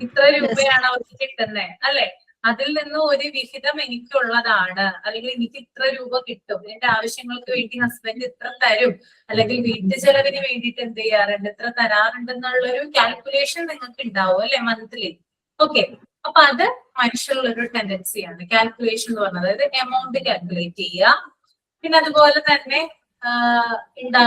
ഇത്ര രൂപയാണ് അവർക്ക് കിട്ടുന്നത് അല്ലെ. അതിൽ നിന്ന് ഒരു വിഹിതം എനിക്കുള്ളതാണ്, അല്ലെങ്കിൽ എനിക്ക് ഇത്ര രൂപ കിട്ടും, എന്റെ ആവശ്യങ്ങൾക്ക് വേണ്ടി ഹസ്ബൻഡ് ഇത്ര തരും, അല്ലെങ്കിൽ വീട്ടു ചെലവിന് വേണ്ടിയിട്ട് എന്ത് ചെയ്യാറുണ്ട്, ഇത്ര തരാറുണ്ട് എന്നുള്ളൊരു കാൽക്കുലേഷൻ നിങ്ങൾക്ക് ഉണ്ടാവും അല്ലെ മന്ത്ലി. ഓക്കെ, അപ്പൊ അത് മനുഷ്യരുള്ളൊരു ടെൻഡൻസിയാണ് കാൽക്കുലേഷൻ എന്ന് പറഞ്ഞത്. അതായത് എമൗണ്ട് കാൽക്കുലേറ്റ് ചെയ്യുക. പിന്നെ അതുപോലെ തന്നെ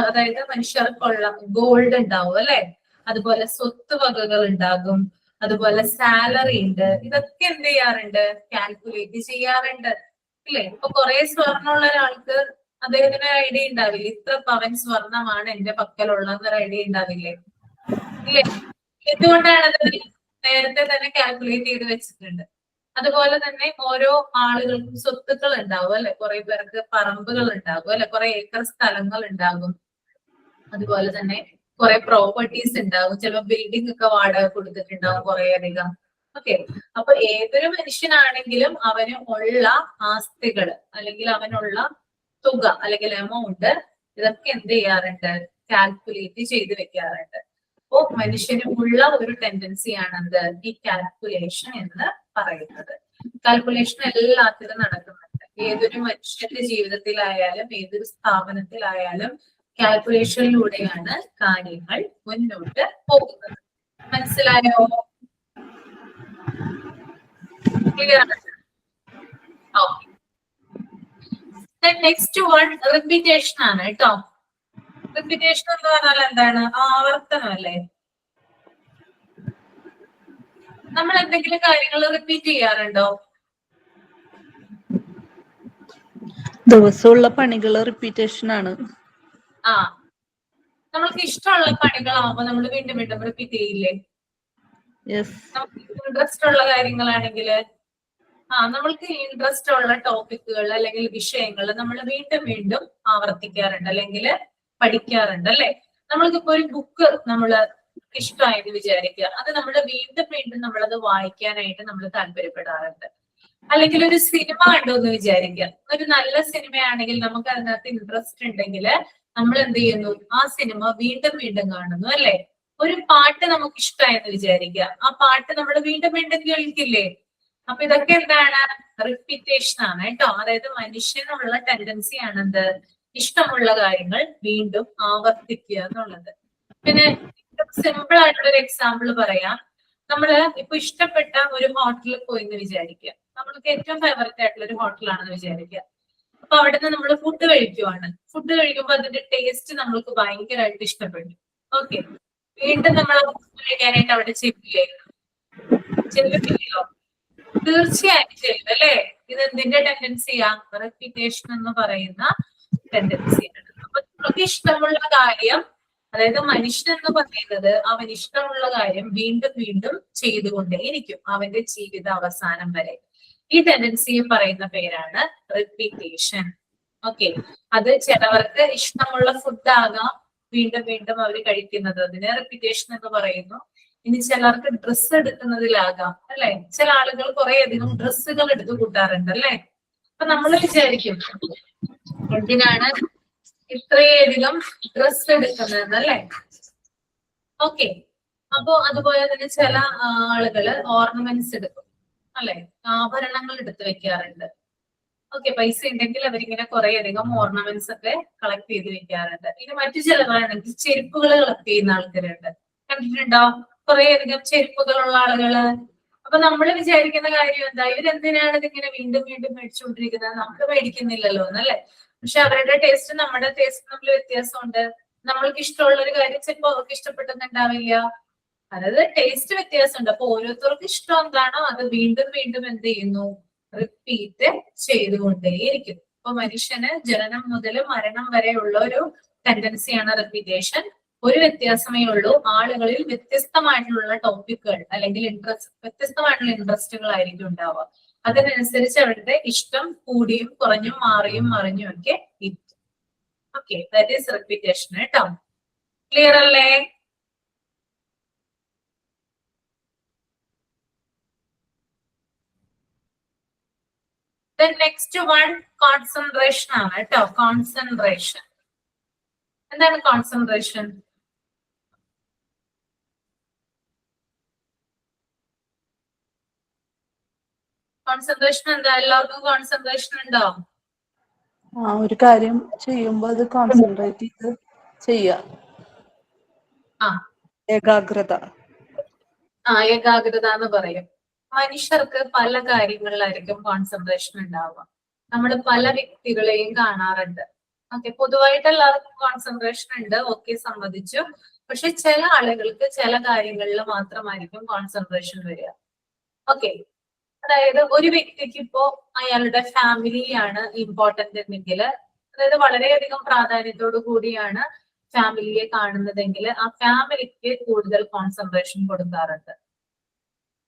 അതായത് മനുഷ്യർക്കുള്ള ഗോൾഡ് ഉണ്ടാവും അല്ലെ, അതുപോലെ സ്വത്ത് വകകൾ ഉണ്ടാകും, അതുപോലെ സാലറി ഉണ്ട്. ഇതൊക്കെ എന്ത് ചെയ്യാറുണ്ട്, കാൽക്കുലേറ്റ് ചെയ്യാറുണ്ട് ഇല്ലേ. ഇപ്പൊ കുറെ സ്വർണ്ണമുള്ള ഒരാൾക്ക് അദ്ദേഹത്തിന് ഐഡിയ ഉണ്ടാവില്ലേ, ഇത്ര പവൻ സ്വർണമാണ് എന്റെ പക്കലുള്ളതെന്നൊരു ഐഡിയ ഉണ്ടാവില്ലേ ഇല്ലേ. എന്തുകൊണ്ടാണ് അത് നേരത്തെ തന്നെ കാൽക്കുലേറ്റ് ചെയ്ത് വെച്ചിട്ടുണ്ട്. അതുപോലെ തന്നെ ഓരോ ആളുകൾക്കും സ്വത്തുക്കൾ ഉണ്ടാവും അല്ലെ, കുറെ പേർക്ക് പറമ്പുകൾ ഉണ്ടാകും അല്ലെ, കുറെ ഏക്കർ സ്ഥലങ്ങൾ ഉണ്ടാകും. അതുപോലെ തന്നെ കുറെ പ്രോപ്പർട്ടീസ് ഉണ്ടാകും, ചിലപ്പോൾ ബിൽഡിംഗ് ഒക്കെ വാടക കൊടുത്തിട്ടുണ്ടാവും കുറെ അധികം. ഓക്കെ, അപ്പൊ ഏതൊരു മനുഷ്യനാണെങ്കിലും അവന് ഉള്ള ആസ്തികൾ അല്ലെങ്കിൽ അവനുള്ള തുക അല്ലെങ്കിൽ എമൗണ്ട് ഇതൊക്കെ എന്ത് ചെയ്യാറുണ്ട്, കാൽക്കുലേറ്റ് ചെയ്ത് വെക്കാറുണ്ട്. അപ്പോ മനുഷ്യന് ഉള്ള ഒരു ടെൻഡൻസിയാണെന്ത്, ഈ കാൽക്കുലേഷൻ എന്ന് പറയുന്നത്. കാൽക്കുലേഷൻ എല്ലാത്തിലും നടക്കുന്നുണ്ട്. ഏതൊരു മനുഷ്യന്റെ ജീവിതത്തിലായാലും ഏതൊരു സ്ഥാപനത്തിലായാലും കാൽക്കുലേഷനിലൂടെയാണ് കാര്യങ്ങൾ മുന്നോട്ട് പോകുന്നത്. മനസ്സിലായോ? ക്ലിയർ ആണ്? ഓക്കെ, നെക്സ്റ്റ് വൺ റിപ്പീറ്റേഷൻ ആണ് കേട്ടോ. റിപ്പീറ്റേഷൻ എന്ന് പറഞ്ഞാൽ എന്താണ്, ആവർത്തനം അല്ലേ. നമ്മൾ എന്തെങ്കിലും കാര്യങ്ങൾ റിപ്പീറ്റ് ചെയ്യാറുണ്ടോ? ദിവസമുള്ള പണികൾ റിപ്പീറ്റേഷൻ ആണ്. നമ്മൾക്ക് ഇഷ്ടമുള്ള പണികളാവുമ്പോ നമ്മൾ വീണ്ടും വീണ്ടും റിപ്പീറ്റ് ചെയ്യില്ലേ? നമുക്ക് ഇൻട്രസ്റ്റ് ഉള്ള കാര്യങ്ങളാണെങ്കിൽ നമ്മൾക്ക് ഇൻട്രസ്റ്റ് ഉള്ള ടോപ്പിക്കുകൾ അല്ലെങ്കിൽ വിഷയങ്ങൾ നമ്മൾ വീണ്ടും വീണ്ടും ആവർത്തിക്കാറുണ്ട് അല്ലെങ്കിൽ പഠിക്കാറുണ്ട് അല്ലെ. നമ്മൾക്കിപ്പോ ഒരു ബുക്ക് നമ്മള് ഇഷ്ടമായെന്ന് വിചാരിക്കുക, അത് നമ്മൾ വീണ്ടും വീണ്ടും നമ്മളത് വായിക്കാനായിട്ട് നമ്മൾ താല്പര്യപ്പെടാറുണ്ട്. അല്ലെങ്കിൽ ഒരു സിനിമ കണ്ടോന്ന് വിചാരിക്കുക, ഒരു നല്ല സിനിമയാണെങ്കിൽ നമുക്ക് അതിനകത്ത് ഇൻട്രസ്റ്റ് ഉണ്ടെങ്കിൽ നമ്മൾ എന്ത് ചെയ്യുന്നു, ആ സിനിമ വീണ്ടും വീണ്ടും കാണുന്നു അല്ലെ. ഒരു പാട്ട് നമുക്ക് ഇഷ്ടമായെന്ന് വിചാരിക്കുക, ആ പാട്ട് നമ്മൾ വീണ്ടും വീണ്ടും കേൾക്കില്ലേ. അപ്പൊ ഇതൊക്കെ എന്താണ്, റിപ്പീറ്റേഷൻ ആണ് കേട്ടോ. അതായത് മനുഷ്യനുള്ള ടെൻഡൻസി ആണെന്ത്, ഇഷ്ടമുള്ള കാര്യങ്ങൾ വീണ്ടും ആവർത്തിക്കുക എന്നുള്ളത്. പിന്നെ സിമ്പിൾ ആയിട്ടുള്ള ഒരു എക്സാമ്പിൾ പറയാം. നമ്മള് ഇപ്പൊ ഇഷ്ടപ്പെട്ട ഒരു ഹോട്ടലിൽ പോയിന്ന് വിചാരിക്കുക, നമ്മൾക്ക് ഏറ്റവും ഫേവറേറ്റ് ആയിട്ടുള്ള ഒരു ഹോട്ടലാണെന്ന് വിചാരിക്കുക. അപ്പൊ അവിടെ നിന്ന് നമ്മൾ ഫുഡ് കഴിക്കുവാണ്. ഫുഡ് കഴിക്കുമ്പോൾ അതിന്റെ ടേസ്റ്റ് നമ്മൾക്ക് ഭയങ്കരമായിട്ട് ഇഷ്ടപ്പെട്ടു. ഓക്കെ, വീണ്ടും നമ്മൾ കഴിക്കാനായിട്ട് അവിടെ ചെല്ലില്ലേ? ചെല്ലില്ലല്ലോ? തീർച്ചയായും ചെയ്യും അല്ലെ. ഇത് എന്തിന്റെ ടെൻഡൻസിയാ, റിപ്പീറ്റേഷൻ എന്ന് പറയുന്ന ടെൻഡൻസിയാണ്. അപ്പൊ നമുക്ക് ഇഷ്ടമുള്ള കാര്യം, അതായത് മനുഷ്യൻ എന്ന് പറയുന്നത് അവൻ ഇഷ്ടമുള്ള കാര്യം വീണ്ടും വീണ്ടും ചെയ്തുകൊണ്ടേയിരിക്കും അവന്റെ ജീവിത അവസാനം വരെ. ഈ ടെൻഡൻസിയെ പറയുന്ന പേരാണ് റിപ്പീറ്റേഷൻ. ഓക്കെ, അത് ചിലവർക്ക് ഇഷ്ടമുള്ള ഫുഡ് ആകാം വീണ്ടും വീണ്ടും അവർ കഴിക്കുന്നത്, അതിനെ റിപ്പീറ്റേഷൻ എന്ന് പറയുന്നു. ഇനി ചിലർക്ക് ഡ്രസ്സ് എടുക്കുന്നതിലാകാം അല്ലെ. ചില ആളുകൾ കുറെ അധികം ഡ്രസ്സുകൾ എടുത്തു കൂട്ടാറുണ്ട് അല്ലെ. അപ്പൊ നമ്മൾ വിചാരിക്കും എന്തിനാണ് ഇത്രയധികം ഡ്രസ്സ് എടുക്കുന്നത് അല്ലെ. ഓക്കെ, അപ്പോ അതുപോലെ തന്നെ ചില ആളുകള് ഓർണമെന്റ്സ് എടുക്കും അല്ലെ, ആഭരണങ്ങൾ എടുത്തു വെക്കാറുണ്ട്. ഓക്കെ, പൈസ ഉണ്ടെങ്കിൽ അവരിങ്ങനെ കുറെ അധികം ഓർണമെന്റ്സ് ഒക്കെ കളക്ട് ചെയ്ത് വെക്കാറുണ്ട്. ഇനി മറ്റു ചിലവാണെങ്കിൽ ചെരുപ്പുകൾ കളക്ട് ചെയ്യുന്ന ആൾക്കാരുണ്ട്. കണ്ടിട്ടുണ്ടോ? കുറെ അധികം ചെരുപ്പുകളുള്ള ആളുകള്. അപ്പൊ നമ്മൾ വിചാരിക്കുന്ന കാര്യം എന്താ, ഇവരെന്തിനാണ് ഇതിങ്ങനെ വീണ്ടും വീണ്ടും മേടിച്ചുകൊണ്ടിരിക്കുന്നത്, നമുക്ക് മേടിക്കുന്നില്ലല്ലോ എന്നല്ലേ. പക്ഷെ അവരുടെ ടേസ്റ്റ് നമ്മുടെ ടേസ്റ്റ് തമ്മിൽ വ്യത്യാസമുണ്ട്. നമ്മൾക്ക് ഇഷ്ടമുള്ള ഒരു കാര്യം ചിലപ്പോൾ അവർക്ക് ഇഷ്ടപ്പെടുന്നുണ്ടാവില്ല. അതായത് ടേസ്റ്റ് വ്യത്യാസമുണ്ട്. അപ്പൊ ഓരോരുത്തർക്കും ഇഷ്ടം എന്താണോ അത് വീണ്ടും വീണ്ടും എന്ത് ചെയ്യുന്നു, റിപ്പീറ്റ് ചെയ്തുകൊണ്ടേയിരിക്കും. അപ്പൊ മനുഷ്യന് ജനനം മുതൽ മരണം വരെയുള്ള ഒരു ടെൻഡൻസിയാണ് റിപ്പീറ്റേഷൻ. ഒരു വ്യത്യാസമേ ഉള്ളൂ, ആളുകളിൽ വ്യത്യസ്തമായിട്ടുള്ള ടോപ്പിക്കുകൾ അല്ലെങ്കിൽ വ്യത്യസ്തമായിട്ടുള്ള ഇൻട്രസ്റ്റുകൾ ആയിരിക്കും ഉണ്ടാവുക. അതിനനുസരിച്ച് അവരുടെ ഇഷ്ടം കൂടിയും കുറഞ്ഞും മാറിയും മറിഞ്ഞും ഒക്കെ ഇരിക്കും. ഓക്കെ, ദാറ്റ് ഈസ് റിപ്പീറ്റേഷൻ കേട്ടോ. ക്ലിയർ അല്ലേ? നെക്സ്റ്റ് വൺ കോൺസെൻട്രേഷൻ ആണ് കേട്ടോ. കോൺസെൻട്രേഷൻ എന്താണ്? കോൺസെൻട്രേഷൻ കോൺസെൻട്രേഷൻ എന്താ? എല്ലാവർക്കും കോൺസെൻട്രേഷൻ ഉണ്ടോ? ഒരു കാര്യം ചെയ്യുമ്പോ അത് കോൺസെൻട്രേറ്റ് ചെയ്ത് ചെയ്യാ. ഏകാഗ്രത. ഏകാഗ്രത എന്ന് പറയും. മനുഷ്യർക്ക് പല കാര്യങ്ങളിലായിരിക്കും കോൺസെൻട്രേഷൻ ഉണ്ടാവുക. നമ്മൾ പല വ്യക്തികളെയും കാണാറുണ്ട്. ഓക്കെ, പൊതുവായിട്ട് എല്ലാവർക്കും കോൺസെൻട്രേഷൻ ഉണ്ട്, ഓക്കെ, സമ്മതിച്ചു. പക്ഷെ ചില ആളുകൾക്ക് ചില കാര്യങ്ങളിൽ മാത്രമായിരിക്കും കോൺസെൻട്രേഷൻ വരിക. ഓക്കെ, അതായത് ഒരു വ്യക്തിക്ക് ഇപ്പോ അയാളുടെ ഫാമിലിയാണ് ഇമ്പോർട്ടന്റ് എന്നെങ്കിൽ, അതായത് വളരെയധികം പ്രാധാന്യത്തോടു കൂടിയാണ് ഫാമിലിയെ കാണുന്നതെങ്കിൽ ആ ഫാമിലിക്ക് കൂടുതൽ കോൺസെൻട്രേഷൻ കൊടുക്കാറുണ്ട്,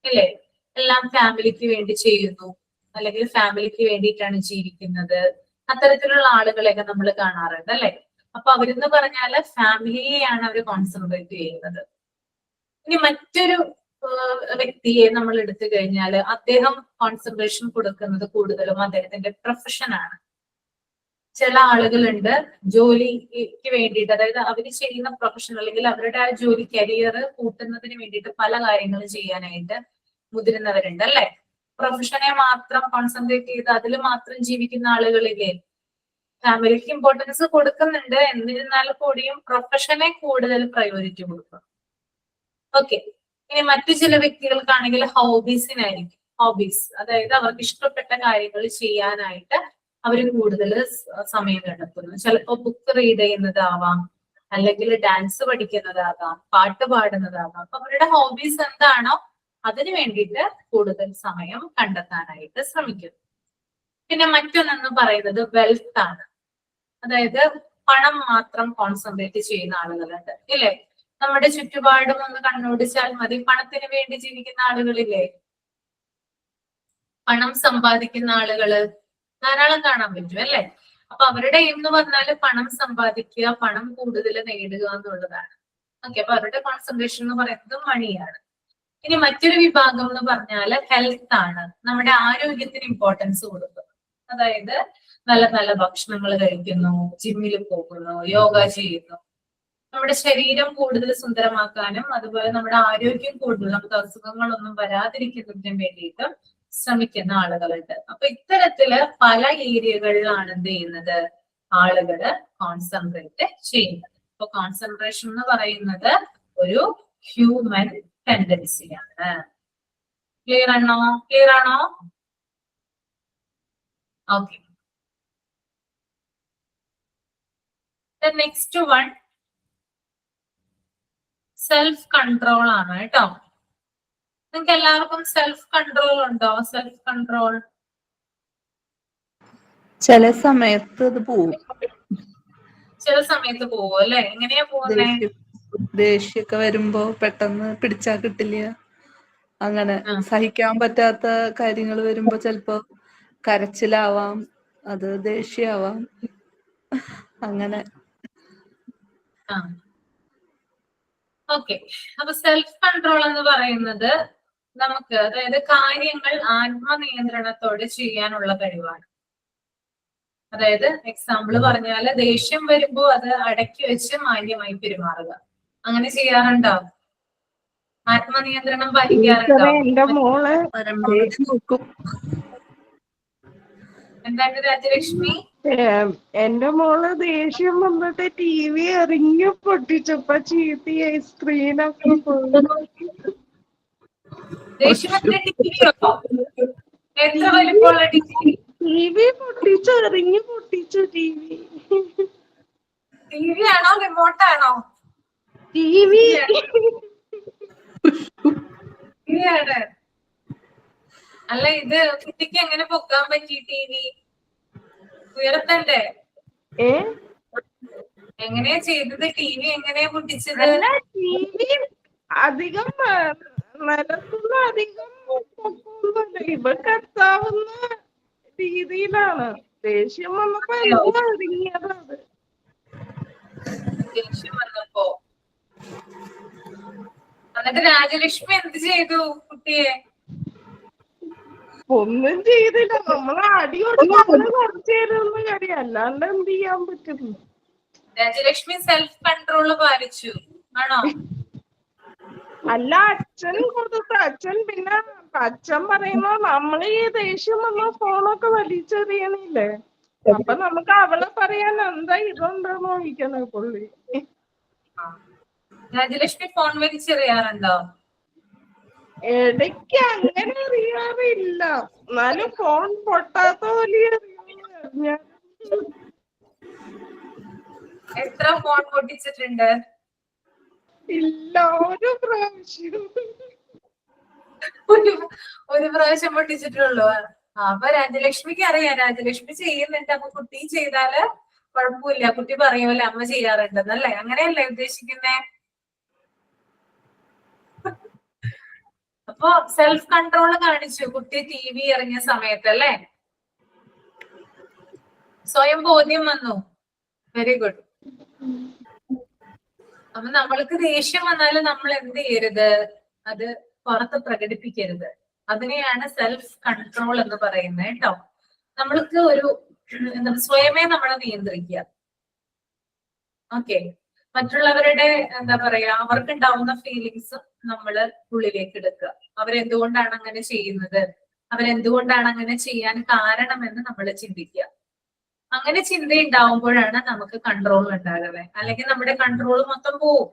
ഇല്ലേ? എല്ലാം ഫാമിലിക്ക് വേണ്ടി ചെയ്യുന്നു, അല്ലെങ്കിൽ ഫാമിലിക്ക് വേണ്ടിയിട്ടാണ് ജീവിക്കുന്നത്. അത്തരത്തിലുള്ള ആളുകളെയൊക്കെ നമ്മൾ കാണാറുണ്ട്, അല്ലെ? അപ്പൊ അവരെന്ന് പറഞ്ഞാല് ഫാമിലിയെയാണ് അവർ കോൺസെൻട്രേറ്റ് ചെയ്യുന്നത്. ഇനി മറ്റൊരു വ്യക്തിയെ നമ്മൾ എടുത്തു കഴിഞ്ഞാൽ അദ്ദേഹം കോൺസെൻട്രേഷൻ കൊടുക്കുന്നത് കൂടുതലും അദ്ദേഹത്തിന്റെ പ്രൊഫഷനാണ്. ചില ആളുകളുണ്ട് ജോലിക്ക് വേണ്ടിയിട്ട്, അതായത് അവർ ചെയ്യുന്ന പ്രൊഫഷൻ അല്ലെങ്കിൽ അവരുടെ ആ ജോലി കരിയർ കൂട്ടുന്നതിന് വേണ്ടിയിട്ട് പല കാര്യങ്ങൾ ചെയ്യാനായിട്ട് മുതിരുന്നവരുണ്ട്, അല്ലെ? പ്രൊഫഷനെ മാത്രം കോൺസെൻട്രേറ്റ് ചെയ്ത് അതിൽ മാത്രം ജീവിക്കുന്ന ആളുകളില്ലേ? ഫാമിലിക്ക് ഇമ്പോർട്ടൻസ് കൊടുക്കുന്നുണ്ട്, എന്നിരുന്നാൽ കൂടിയും പ്രൊഫഷനെ കൂടുതൽ പ്രയോറിറ്റി കൊടുക്കും. ഓക്കെ, ഇനി മറ്റു ചില വ്യക്തികൾക്കാണെങ്കിൽ ഹോബീസിനായിരിക്കും. ഹോബീസ് അതായത് അവർക്ക് ഇഷ്ടപ്പെട്ട കാര്യങ്ങൾ ചെയ്യാനായിട്ട് അവർ കൂടുതൽ സമയം കണ്ടെത്തുന്നു. ചിലപ്പോൾ ബുക്ക് റീഡ് ചെയ്യുന്നതാവാം, അല്ലെങ്കിൽ ഡാൻസ് പഠിക്കുന്നതാകാം, പാട്ട് പാടുന്നതാകാം. അപ്പൊ അവരുടെ ഹോബീസ് എന്താണോ അതിനു വേണ്ടിയിട്ട് കൂടുതൽ സമയം കണ്ടെത്താനായിട്ട് ശ്രമിക്കുന്നു. പിന്നെ മറ്റൊന്നെന്ന് പറയുന്നത് വെൽത്ത് ആണ്. അതായത് പണം മാത്രം കോൺസെൻട്രേറ്റ് ചെയ്യുന്ന ആളുകളുണ്ട്, ഇല്ലേ? നമ്മുടെ ചുറ്റുപാടും ഒന്ന് കണ്ണോടിച്ചാൽ മതി, പണത്തിന് വേണ്ടി ജീവിക്കുന്ന ആളുകളില്ലേ? പണം സമ്പാദിക്കുന്ന ആളുകള് ധാരാളം കാണാൻ പറ്റും, അല്ലെ? അപ്പൊ അവരുടെ എന്ന് പറഞ്ഞാല് പണം സമ്പാദിക്കുക, പണം കൂടുതൽ നേടുക എന്നുള്ളതാണ്. ഓക്കെ, അപ്പൊ അവരുടെ കോൺസെൻട്രേഷൻ എന്ന് പറയുന്നത് മണിയാണ്. ഇനി മറ്റൊരു വിഭാഗം എന്ന് പറഞ്ഞാല് ഹെൽത്ത് ആണ്. നമ്മുടെ ആരോഗ്യത്തിന് ഇമ്പോർട്ടൻസ് കൊടുക്കുന്നു. അതായത് നല്ല നല്ല ഭക്ഷണങ്ങൾ കഴിക്കുന്നു, ജിമ്മിൽ പോകുന്നു, യോഗ ചെയ്യുന്നു. നമ്മുടെ ശരീരം കൂടുതൽ സുന്ദരമാക്കാനും അതുപോലെ നമ്മുടെ ആരോഗ്യം കൂടുതൽ, നമുക്ക് അസുഖങ്ങളൊന്നും വരാതിരിക്കുന്നതിനും വേണ്ടിയിട്ടും ശ്രമിക്കുന്ന ആളുകളുണ്ട്. അപ്പൊ ഇത്തരത്തില് പല ഏരിയകളിലാണ് എന്ത് ചെയ്യുന്നത്, ആളുകള് കോൺസെൻട്രേറ്റ് ചെയ്യുന്നത്. അപ്പൊ കോൺസെൻട്രേഷൻ എന്ന് പറയുന്നത് ഒരു ഹ്യൂമൻ ടെൻഡൻസിയാണ്. ക്ലിയർ ആണോ? ക്ലിയർ ആണോ? Okay, next one self control ആണ് കേട്ടോ. നിങ്ങൾക്ക് എല്ലാവർക്കും സെൽഫ് കൺട്രോൾ ഉണ്ടോ? സെൽഫ് കൺട്രോൾ ചില സമയത്ത് അത് പോവും. ചില സമയത്ത് പോവും, അല്ലെ? എങ്ങനെയാ പോകുന്നേ? ദേഷ്യമൊക്കെ വരുമ്പോ പെട്ടെന്ന് പിടിച്ചാ കിട്ടില്ല. അങ്ങനെ സഹിക്കാൻ പറ്റാത്ത കാര്യങ്ങൾ വരുമ്പോ ചിലപ്പോ കരച്ചിലാവാം, അത് ദേഷ്യാവാം, അങ്ങനെ. ഓക്കെ, അപ്പൊ സെൽഫ് കൺട്രോൾ എന്ന് പറയുന്നത് നമുക്ക്, അതായത് കാര്യങ്ങൾ ആത്മനിയന്ത്രണത്തോടെ ചെയ്യാനുള്ള കഴിവാണ്. അതായത് എക്സാമ്പിൾ പറഞ്ഞാല് ദേഷ്യം വരുമ്പോ അത് അടക്കി വെച്ച് മാന്യമായി പെരുമാറുക. അങ്ങനെ ചെയ്യാറുണ്ടോ? ആത്മനിയന്ത്രണം പാലിക്കാറുണ്ടോ? എന്റെ മോള് പരമാവധി നോക്കും. എന്താണ് രാജലക്ഷ്മി? എന്റെ മോള് ദേഷ്യം വന്നിട്ട് TV എറിഞ്ഞു പൊട്ടിച്ചപ്പോ ചീത്തയായി സ്ക്രീനൊക്കെ പോയി. ദേഷ്യം വന്നിട്ട് ടിവിയോ? എത്ര വലിപ്പമുള്ള ടിവി? TV പൊട്ടിച്ചു, എറിഞ്ഞു പൊട്ടിച്ചു TV. ടിവി ആണോ റിമോട്ടാണോ? TV ടിവിയാണ്. അല്ല, ഇത് കുട്ടിക്ക് എങ്ങനെ പൊക്കാൻ പറ്റി? TV ഉയർത്തണ്ടേ? എങ്ങനെയാ ചെയ്തത്? TV എങ്ങനെയാ പൊട്ടിച്ചത്? അല്ല, TV അധികം നിലത്തുനിന്ന് അധികം പൊക്കൊന്നുമില്ല, ഇവർക്ക് എത്താവുന്ന രീതിയിലാണ്. ദേഷ്യം വന്നപ്പോ എല്ലാം ഒതുങ്ങിയതാണ്. ദേഷ്യം വന്നപ്പോ എന്നിട്ട് രാജലക്ഷ്മി എന്ത് ചെയ്തു കുട്ടിയെ? ഒന്നും ചെയ്തില്ല. നമ്മൾ അടി കൊടുക്കാതെ കുറച്ചു നേരം കാര്യം, അല്ലാണ്ട് എന്ത് ചെയ്യാൻ പറ്റും? രാജലക്ഷ്മി സെൽഫ് കൺട്രോള് പാലിച്ചു ആണോ? അല്ല, അച്ഛൻ കൊടുത്ത അച്ഛൻ പിന്നെ അച്ഛൻ പറയുമ്പോ നമ്മള് ഈ ദേഷ്യം വന്ന ഫോണൊക്കെ വലിച്ചെറിയണില്ലേ, അപ്പൊ നമുക്ക് അവളെ പറയാൻ എന്താ ഇതുണ്ടെന്ന് ചോദിക്കണ പുള്ളി. രാജലക്ഷ്മി ഫോൺ വലിച്ചെറിയാറുണ്ടോ? ഇടയ്ക്ക് അങ്ങനെ അറിയാറില്ല, എന്നാലും ഫോൺ പൊട്ടാത്ത പോലെ അറിയാ. എത്ര ഫോൺ പൊട്ടിച്ചിട്ടുണ്ട്? ഇല്ല, ഒരു പ്രാവശ്യം. ഒരു പ്രാവശ്യം പൊട്ടിച്ചിട്ടുള്ളൂ. അപ്പൊ രാജലക്ഷ്മിക്ക് അറിയാം രാജലക്ഷ്മി ചെയ്യുന്നുണ്ട്, അപ്പൊ കുട്ടി ചെയ്താല് കുഴപ്പമില്ല, കുട്ടി പറയുമല്ലോ അമ്മ ചെയ്യാറുണ്ടെന്നല്ലേ? അങ്ങനെയല്ലേ ഉദ്ദേശിക്കുന്നേ? അപ്പൊ സെൽഫ് കൺട്രോള് കാണിച്ചു കുട്ടി TV ഇറങ്ങിയ സമയത്തല്ലേ? സ്വയം ബോധ്യം വന്നു. Very good. അപ്പൊ നമ്മൾക്ക് ദേഷ്യം വന്നാലും നമ്മൾ എന്ത് ചെയ്യരുത്? അത് പുറത്ത് പ്രകടിപ്പിക്കരുത്. അതിനെയാണ് സെൽഫ് കൺട്രോൾ എന്ന് പറയുന്നത് കേട്ടോ. നമ്മൾക്ക് ഒരു സ്വയമേ നമ്മളെ നിയന്ത്രിക്കുക. ഓക്കെ, മറ്റുള്ളവരുടെ എന്താ പറയാ, അവർക്ക് ഉണ്ടാവുന്ന ഫീലിങ്സും നമ്മള് ഉള്ളിലേക്ക് എടുക്കുക. അവരെന്തുകൊണ്ടാണ് അങ്ങനെ ചെയ്യുന്നത്, അവരെന്തുകൊണ്ടാണ് അങ്ങനെ ചെയ്യാൻ കാരണമെന്ന് നമ്മൾ ചിന്തിക്കുക. അങ്ങനെ ചിന്ത ഉണ്ടാവുമ്പോഴാണ് നമുക്ക് കൺട്രോൾ ഉണ്ടാകുന്നത്. അല്ലെങ്കിൽ നമ്മുടെ കൺട്രോൾ മൊത്തം പോവും.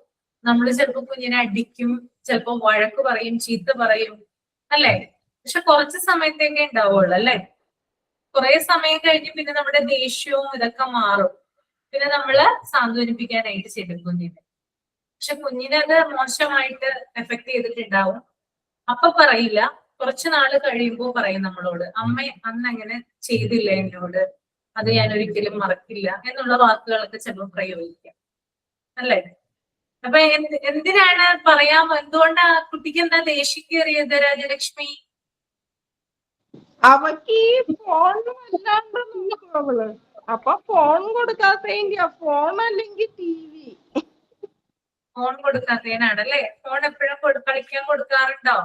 നമ്മൾ ചിലപ്പോൾ കുഞ്ഞിനെ അടിക്കും, ചിലപ്പോൾ വഴക്ക് പറയും, ചീത്ത പറയും, അല്ലേ? പക്ഷെ കുറച്ച് സമയത്തേക്കേ ഉണ്ടാവുള്ളൂ, അല്ലേ? കുറെ സമയം കഴിഞ്ഞ് പിന്നെ നമ്മുടെ ദേഷ്യവും ഇതൊക്കെ മാറും. പിന്നെ നമ്മള് സാന്ത്വനിപ്പിക്കാനായിട്ട് ചെല്ലും കുഞ്ഞിനെ. പക്ഷെ കുഞ്ഞിനെ അത് മോശമായിട്ട് എഫക്ട് ചെയ്തിട്ടുണ്ടാവും. അപ്പൊ പറയില്ല, കുറച്ചു നാള് കഴിയുമ്പോൾ പറയും നമ്മളോട്, അമ്മ അന്ന് അങ്ങനെ ചെയ്തില്ല എന്നോട്, അത് ഞാൻ ഒരിക്കലും മറക്കില്ല എന്നുള്ള വാക്കുകളൊക്കെ ചിലപ്പോൾ പ്രയോഗിക്കാം, അല്ലേ? അപ്പൊ എന്തിനാണ് പറയാമോ? എന്തുകൊണ്ടാ കുട്ടിക്ക് എന്താ ദേഷ്യം കയറിയത് രാജലക്ഷ്മി? അവക്ക് ഈ ഫോൺ വല്ലാണ്ട് നോക്കും അവള്, അപ്പൊ ഫോൺ കൊടുക്കാത്ത ഫോൺ അല്ലെങ്കിൽ TV. ഫോൺ കൊടുക്കാത്തതിനാണല്ലേ? ഫോൺ എപ്പോഴും കളിക്കാൻ കൊടുക്കാറുണ്ടോ?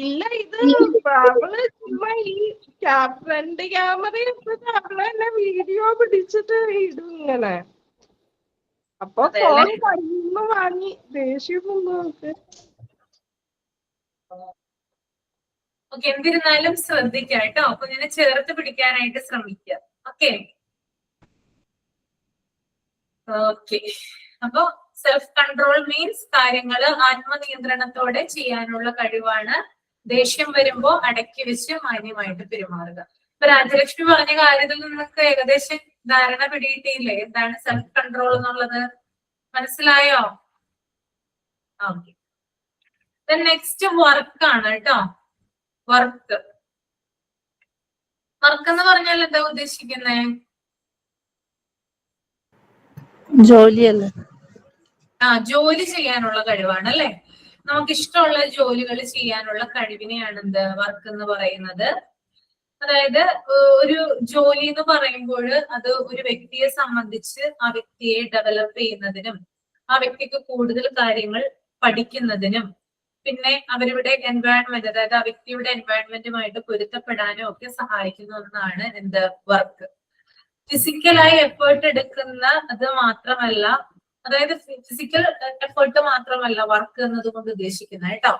ഇല്ല, ഇത് അവള് ചുമ്മാ ഈ ഫ്രണ്ട് ക്യാമറ എടുത്തിട്ട് അവള് തന്നെ വീഡിയോ പിടിച്ചിട്ട് ഇടും ഇങ്ങനെ. അപ്പൊ ഫോൺ കയ്യിന്ന് വാങ്ങി ദേഷ്യം നോക്ക്. ഓക്കെ, എന്നിരുന്നാലും ശ്രദ്ധിക്കാം കേട്ടോ. കുഞ്ഞിനെ ചേർത്ത് പിടിക്കാനായിട്ട് ശ്രമിക്കുക. Okay okay. അപ്പൊ സെൽഫ് കൺട്രോൾ മീൻസ് കാര്യങ്ങള് ആത്മനിയന്ത്രണത്തോടെ ചെയ്യാനുള്ള കഴിവാണ്. ദേഷ്യം വരുമ്പോ അടക്കി വെച്ച് മാന്യമായിട്ട് പെരുമാറുക. ഇപ്പൊ രാജലക്ഷ്മി പറഞ്ഞ കാര്യത്തിൽ നിന്നൊക്കെ ഏകദേശം ധാരണ പിടിയിട്ടില്ലേ എന്താണ് സെൽഫ് കൺട്രോൾ എന്നുള്ളത്? മനസ്സിലായോ? ഓക്കെ. നെക്സ്റ്റ് വർക്കാണ് കേട്ടോ. വർക്ക് എന്ന് പറഞ്ഞാൽ എന്താ ഉദ്ദേശിക്കുന്നേ? ജോലിയല്ലേ? ജോലി ചെയ്യാനുള്ള കഴിവാണ്, അല്ലെ? നമുക്ക് ഇഷ്ടമുള്ള ജോലികൾ ചെയ്യാനുള്ള കഴിവിനെയാണ് എന്ത് വർക്ക് എന്ന് പറയുന്നത്. അതായത് ഒരു ജോലി എന്ന് പറയുമ്പോൾ അത് ഒരു വ്യക്തിയെ സംബന്ധിച്ച് ആ വ്യക്തിയെ ഡെവലപ്പ് ചെയ്യുന്നതിനും ആ വ്യക്തിക്ക് കൂടുതൽ കാര്യങ്ങൾ പഠിക്കുന്നതിനും പിന്നെ അവരുടെ എൻവയോൺമെന്റ്, അതായത് ആ വ്യക്തിയുടെ എൻവയോൺമെന്റുമായിട്ട് പൊരുത്തപ്പെടാനും ഒക്കെ സഹായിക്കുന്ന ഒന്നാണ് എന്ത് വർക്ക്. ഫിസിക്കലായി എഫേർട്ട് എടുക്കുന്ന അത് മാത്രമല്ല, അതായത് ഫിസിക്കൽ എഫേർട്ട് മാത്രമല്ല വർക്ക് എന്നതുകൊണ്ട് ഉദ്ദേശിക്കുന്നത് കേട്ടോ.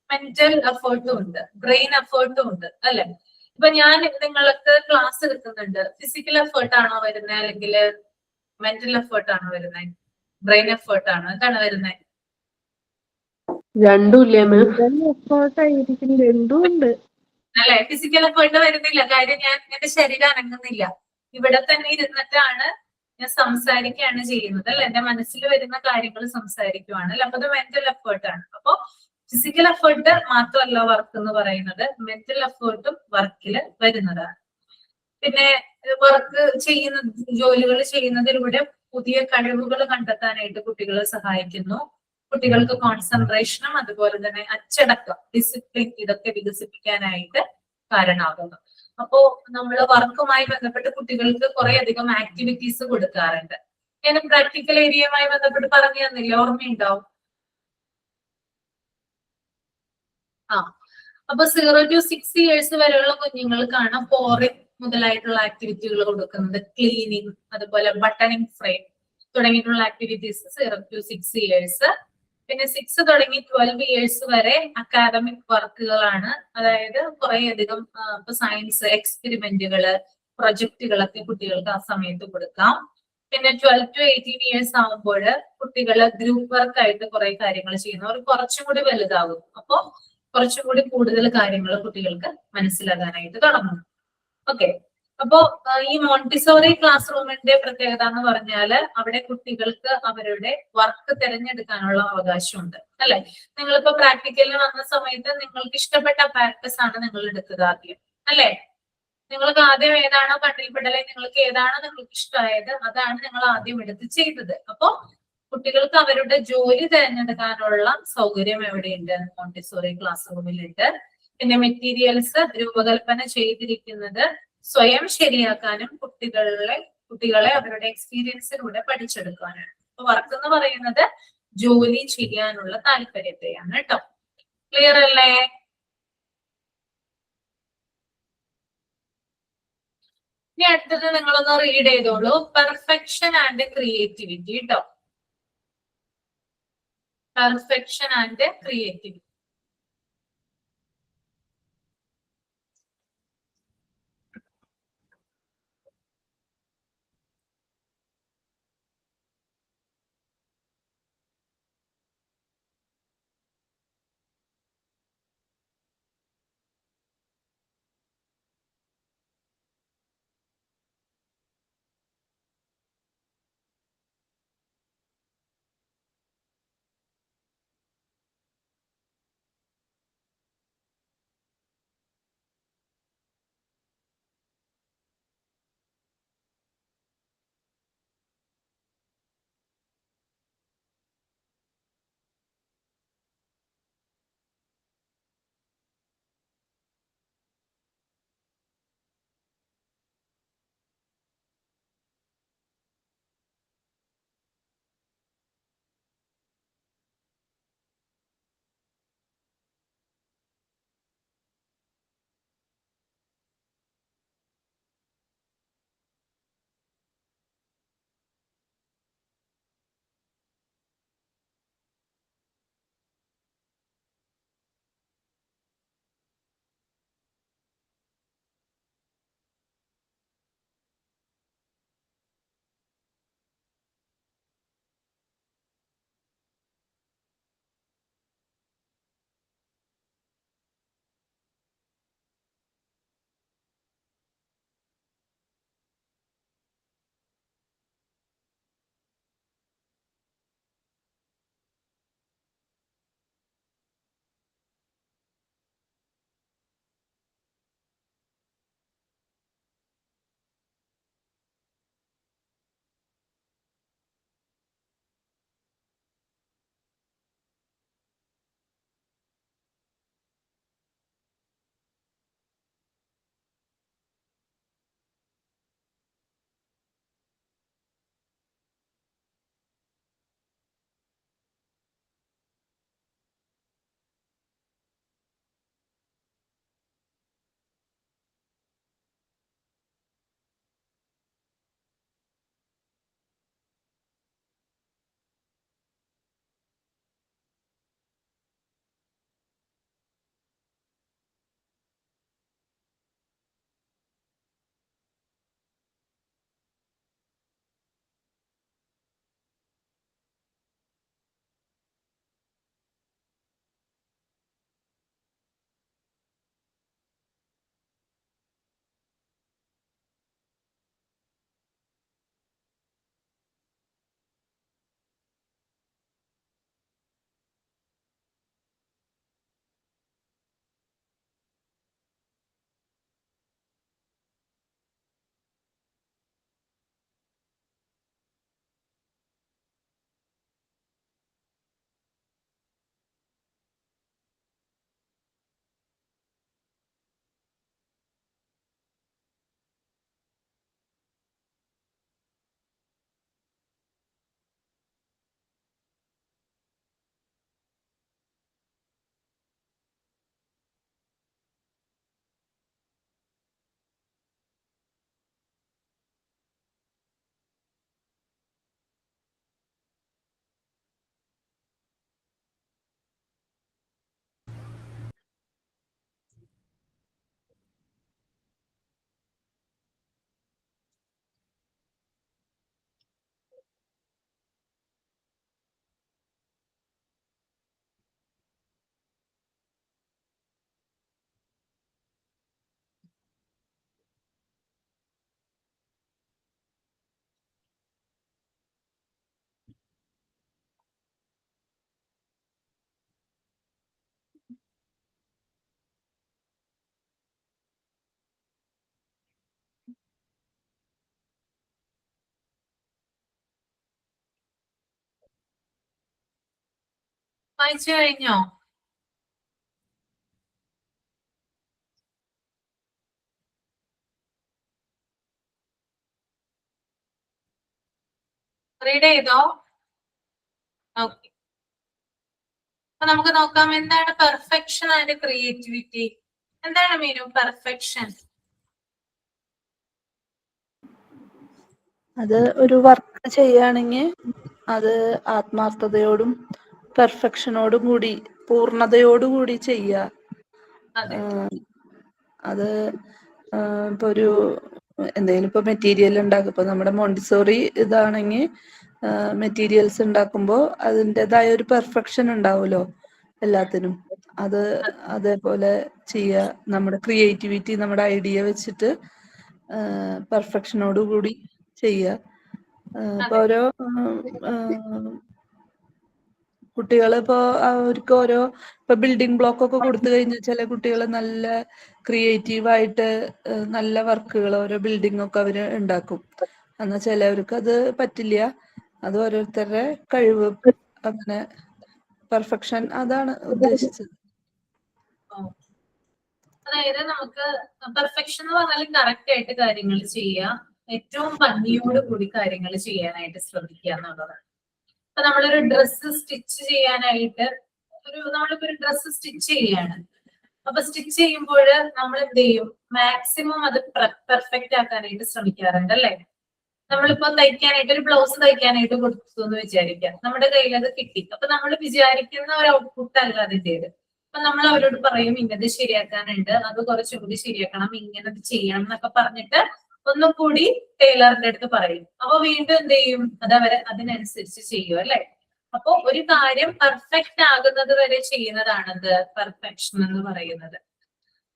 മെന്റൽ എഫേർട്ടും ഉണ്ട്, ബ്രെയിൻ എഫേർട്ടും ഉണ്ട്, അല്ലെ? ഇപ്പൊ ഞാൻ നിങ്ങൾക്ക് ക്ലാസ് എടുക്കുന്നുണ്ട്, ഫിസിക്കൽ എഫേർട്ട് ആണോ വരുന്നത് അല്ലെങ്കിൽ മെന്റൽ എഫേർട്ട് ആണോ വരുന്നത്, ബ്രെയിൻ എഫേർട്ട് ആണോ, എന്താണ് വരുന്നത്? രണ്ടും ഇല്ലേ മാം? എഫേർട്ടായിരിക്കും, രണ്ടും ഉണ്ട്. അല്ലെ, ഫിസിക്കൽ എഫേർട്ട് വരുന്നില്ല, കാര്യം ഞാൻ എന്റെ ശരീരം അനങ്ങുന്നില്ല, ഇവിടെ തന്നെ ഇരുന്നിട്ടാണ് ഞാൻ സംസാരിക്കുകയാണ് ചെയ്യുന്നത് അല്ലെ, എന്റെ മനസ്സിൽ വരുന്ന കാര്യങ്ങൾ സംസാരിക്കുവാണ് അല്ലെ, അപ്പൊ അത് മെന്റൽ എഫേർട്ട് ആണ്. അപ്പൊ ഫിസിക്കൽ എഫേർട്ട് മാത്രമല്ല വർക്ക് എന്ന് പറയുന്നത്, മെന്റൽ എഫേർട്ടും വർക്കിൽ വരുന്നതാണ്. പിന്നെ വർക്ക് ചെയ്യുന്ന ജോലികൾ ചെയ്യുന്നതിലൂടെ പുതിയ കഴിവുകൾ കണ്ടെത്താനായിട്ട് കുട്ടികളെ സഹായിക്കുന്നു. കുട്ടികൾക്ക് കോൺസെൻട്രേഷനും അതുപോലെ തന്നെ അച്ചടക്കം, ഡിസിപ്ലിൻ, ഇതൊക്കെ വികസിപ്പിക്കാനായിട്ട് കാരണമാകുന്നു. അപ്പോ നമ്മൾ വർക്കുമായി ബന്ധപ്പെട്ട് കുട്ടികൾക്ക് കുറെ അധികം ആക്ടിവിറ്റീസ് കൊടുക്കാറുണ്ട്. ഞാൻ പ്രാക്ടിക്കൽ ഏരിയയുമായി ബന്ധപ്പെട്ട് പറഞ്ഞു തന്നില്ല, ഓർമ്മയുണ്ടാവും? ആ, അപ്പൊ 0 to 6 years വരെയുള്ള കുഞ്ഞുങ്ങൾക്കാണ് പോറിംഗ് മുതലായിട്ടുള്ള ആക്ടിവിറ്റികൾ കൊടുക്കുന്നത്, ക്ലീനിങ്, അതുപോലെ ബട്ടണിങ് ഫ്രെയിം തുടങ്ങിയിട്ടുള്ള ആക്ടിവിറ്റീസ് 0 to 6 years. പിന്നെ 6 തുടങ്ങി 12 years വരെ അക്കാദമിക് വർക്കുകളാണ്, അതായത് കുറെ അധികം ഇപ്പൊ സയൻസ് എക്സ്പെരിമെന്റുകള്, പ്രൊജക്ടുകളൊക്കെ കുട്ടികൾക്ക് ആ സമയത്ത് കൊടുക്കാം. പിന്നെ 12 to 18 years ആകുമ്പോൾ കുട്ടികള് ഗ്രൂപ്പ് വർക്ക് ആയിട്ട് കുറെ കാര്യങ്ങൾ ചെയ്യുന്നു, അവർ കുറച്ചും കൂടി വലുതാകും, അപ്പൊ കുറച്ചും കൂടി കൂടുതൽ കാര്യങ്ങൾ കുട്ടികൾക്ക് മനസ്സിലാകാനായിട്ട് തുടങ്ങും. ഓക്കെ, അപ്പോ ഈ മോണ്ടിസോറി ക്ലാസ് റൂമിന്റെ പ്രത്യേകത എന്ന് പറഞ്ഞാല് അവിടെ കുട്ടികൾക്ക് അവരുടെ വർക്ക് തിരഞ്ഞെടുക്കാനുള്ള അവകാശമുണ്ട് അല്ലെ. നിങ്ങളിപ്പോ പ്രാക്ടിക്കലിന് വന്ന സമയത്ത് നിങ്ങൾക്ക് ഇഷ്ടപ്പെട്ട പ്രാക്ടീസ് ആണ് നിങ്ങൾ എടുത്തത് ആദ്യം അല്ലെ. നിങ്ങൾക്ക് ആദ്യം ഏതാണോ കണ്ണിൽപ്പെടലെ, നിങ്ങൾക്ക് ഏതാണോ നിങ്ങൾക്ക് ഇഷ്ടമായത് അതാണ് നിങ്ങൾ ആദ്യം എടുത്ത് ചെയ്തത്. അപ്പോ കുട്ടികൾക്ക് അവരുടെ ജോലി തിരഞ്ഞെടുക്കാനുള്ള സൗകര്യം എവിടെയുണ്ട്? മോണ്ടിസോറി ക്ലാസ് റൂമിലുണ്ട്. പിന്നെ മെറ്റീരിയൽസ് രൂപകൽപ്പന ചെയ്തിരിക്കുന്നത് സ്വയം ശരിയാക്കാനും കുട്ടികളെ അവരുടെ എക്സ്പീരിയൻസിലൂടെ പഠിച്ചെടുക്കാനാണ്. അപ്പൊ വർക്ക് എന്ന് പറയുന്നത് ജോലി ചെയ്യാനുള്ള താല്പര്യത്തെയാണ് കേട്ടോ. ക്ലിയർ അല്ലേ? ഇനി അടുത്തത് നിങ്ങളൊന്ന് റീഡ് ചെയ്തോളൂ, പെർഫെക്ഷൻ ആൻഡ് ക്രിയേറ്റിവിറ്റി കേട്ടോ. Perfection and creativity. വായിച്ചു കഴിഞ്ഞോ? റീഡ് ചെയ്തോ? ഓക്കെ. അപ്പൊ നമുക്ക് നോക്കാം എന്താണ് പെർഫെക്ഷൻ ആൻഡ് ക്രിയേറ്റിവിറ്റി. എന്താണ് മീനു പെർഫെക്ഷൻ? അത് ഒരു വർക്ക് ചെയ്യുകയാണെങ്കിൽ അത് ആത്മാർത്ഥതയോടും പെർഫെക്ഷനോടും കൂടി പൂർണ്ണതയോടുകൂടി ചെയ്യുക. അതെ. അത് ഇപ്പൊ ഒരു എന്തെങ്കിലും ഇപ്പൊ മെറ്റീരിയൽ ഉണ്ടാക്കും. ഇപ്പൊ നമ്മുടെ മോണ്ടിസോറി ഇതാണെങ്കിൽ മെറ്റീരിയൽസ് ഉണ്ടാക്കുമ്പോൾ അതിൻ്റെതായ ഒരു പെർഫെക്ഷൻ ഉണ്ടാവുമല്ലോ എല്ലാത്തിനും. അത് അതേപോലെ ചെയ്യുക. നമ്മുടെ ക്രിയേറ്റിവിറ്റി, നമ്മുടെ ഐഡിയ വെച്ചിട്ട് പെർഫെക്ഷനോട് കൂടി ചെയ്യുക. ഇപ്പൊ ഓരോ കുട്ടികളിപ്പോ അവർക്ക് ഓരോ ഇപ്പൊ ബിൽഡിംഗ് ബ്ലോക്ക് ഒക്കെ കൊടുത്തു കഴിഞ്ഞാൽ ചില കുട്ടികൾ നല്ല ക്രിയേറ്റീവായിട്ട് നല്ല വർക്കുകൾ ഓരോ ബിൽഡിംഗ് ഒക്കെ അവര് ഉണ്ടാക്കും. എന്നാൽ ചിലവർക്ക് അത് പറ്റില്ല. അത് ഓരോരുത്തരുടെ കഴിവ്. അങ്ങനെ പെർഫെക്ഷൻ അതാണ് ഉദ്ദേശിച്ചത്. അതായത് നമുക്ക് പെർഫെക്ഷൻ എന്ന് പറഞ്ഞാൽ കറക്റ്റ് ആയിട്ട് കാര്യങ്ങൾ ചെയ്യുക, ഏറ്റവും ഭംഗിയോട് കൂടി കാര്യങ്ങൾ ചെയ്യാനായിട്ട് ശ്രമിക്കുക എന്നുള്ളതാണ്. ഇപ്പൊ നമ്മളൊരു ഡ്രസ്സ് സ്റ്റിച്ച് ചെയ്യാനായിട്ട് നമ്മളിപ്പോ ഒരു ഡ്രസ്സ് സ്റ്റിച്ച് ചെയ്യാണ്. അപ്പൊ സ്റ്റിച്ച് ചെയ്യുമ്പോൾ നമ്മൾ എന്ത് ചെയ്യും? മാക്സിമം അത് പെർഫെക്റ്റ് ആക്കാനായിട്ട് ശ്രമിക്കാറുണ്ട് അല്ലെ? നമ്മളിപ്പോ തയ്ക്കാനായിട്ട് ഒരു ബ്ലൗസ് തയ്ക്കാനായിട്ട് കൊടുത്തു എന്ന് വിചാരിക്കാം. നമ്മുടെ കയ്യിൽ അത് കിട്ടി. അപ്പൊ നമ്മൾ വിചാരിക്കുന്ന ഒരു ഔട്ട്പുട്ട് അല്ല അതിൻ്റെത്. അപ്പൊ നമ്മൾ അവരോട് പറയും ഇന്നത് ശരിയാക്കാനുണ്ട്, അത് കുറച്ചുകൂടി ശരിയാക്കണം, ഇങ്ങനെ ചെയ്യണം എന്നൊക്കെ പറഞ്ഞിട്ട് ഒന്നും കൂടി ടൈലറിന്റെ അടുത്ത് പറയും. അപ്പൊ വീണ്ടും എന്ത് ചെയ്യും? അത് അവര് അതിനനുസരിച്ച് ചെയ്യും അല്ലെ? അപ്പൊ ഒരു കാര്യം പെർഫെക്റ്റ് ആകുന്നത് വരെ ചെയ്യുന്നതാണത് പെർഫെക്ഷൻ എന്ന് പറയുന്നത്.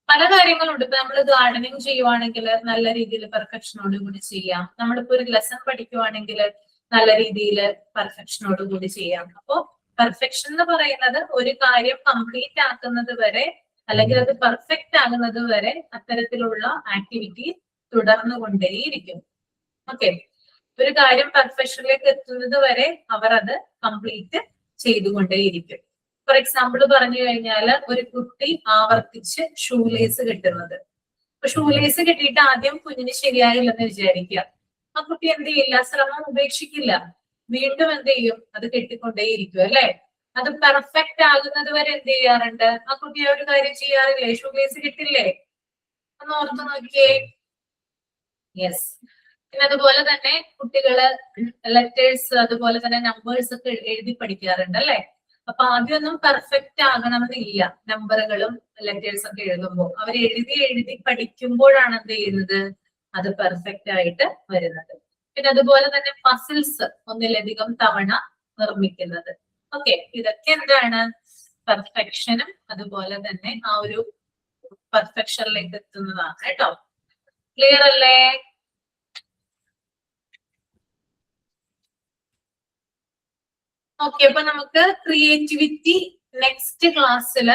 പല കാര്യങ്ങളുണ്ട്. ഇപ്പൊ നമ്മൾ ഗാർഡനിങ് ചെയ്യുവാണെങ്കിൽ നല്ല രീതിയിൽ പെർഫെക്ഷനോട് കൂടി ചെയ്യാം. നമ്മളിപ്പോ ഒരു ലെസൺ പഠിക്കുവാണെങ്കിൽ നല്ല രീതിയിൽ പെർഫെക്ഷനോട് കൂടി ചെയ്യാം. അപ്പോ പെർഫെക്ഷൻ എന്ന് പറയുന്നത് ഒരു കാര്യം കംപ്ലീറ്റ് ആക്കുന്നത് വരെ അല്ലെങ്കിൽ അത് പെർഫെക്റ്റ് ആകുന്നത് വരെ അത്തരത്തിലുള്ള ആക്ടിവിറ്റി തുടർന്നു കൊണ്ടേയിരിക്കും. ഓക്കെ. ഒരു കാര്യം പെർഫെക്ഷനിലേക്ക് എത്തുന്നത് വരെ അവർ അത് കംപ്ലീറ്റ് ചെയ്തുകൊണ്ടേയിരിക്കും. ഫോർ എക്സാമ്പിൾ പറഞ്ഞു കഴിഞ്ഞാൽ ഒരു കുട്ടി ആവർത്തിച്ച് ഷൂലേസ് കെട്ടുന്നത്. അപ്പൊ ഷൂലേസ് കെട്ടിയിട്ട് ആദ്യം കുഞ്ഞിന് ശരിയായില്ലെന്ന് വിചാരിക്കുക. ആ കുട്ടി എന്ത് ചെയ്യില്ല? ശ്രമം ഉപേക്ഷിക്കില്ല. വീണ്ടും എന്ത് ചെയ്യും? അത് കെട്ടിക്കൊണ്ടേയിരിക്കും അല്ലെ? അത് പെർഫെക്റ്റ് ആകുന്നത് വരെ എന്ത് ചെയ്യാറുണ്ട്? ആ കുട്ടി ഒരു കാര്യം ചെയ്യാറില്ലേ? ഷൂലേസ് കെട്ടില്ലേ? ഒന്ന് ഓർത്ത് നോക്കിയേ. യെസ്. പിന്നെ അതുപോലെ തന്നെ കുട്ടികള് ലെറ്റേഴ്സ് അതുപോലെ തന്നെ നമ്പേഴ്സ് ഒക്കെ എഴുതി പഠിക്കാറുണ്ട് അല്ലെ? അപ്പൊ ആദ്യമൊന്നും പെർഫെക്റ്റ് ആകണമെന്നില്ല. നമ്പറുകളും ലെറ്റേഴ്സ് ഒക്കെ എഴുതുമ്പോൾ അവർ എഴുതി പഠിക്കുമ്പോഴാണ് എന്ത് ചെയ്യുന്നത്? അത് പെർഫെക്റ്റ് ആയിട്ട് വരുന്നത്. പിന്നെ അതുപോലെ തന്നെ പസിൽസ് ഒന്നിലധികം തവണ നിർമ്മിക്കുന്നത്. ഓക്കെ. ഇതൊക്കെ എന്താണ്? പെർഫെക്ഷനും അതുപോലെ തന്നെ ആ ഒരു പെർഫെക്ഷനിലേക്ക് എത്തുന്നതാണ് കേട്ടോ. ക്ലിയർ അല്ലേ? ഓക്കെ. അപ്പൊ നമുക്ക് ക്രിയേറ്റിവിറ്റി നെക്സ്റ്റ് ക്ലാസ്സിൽ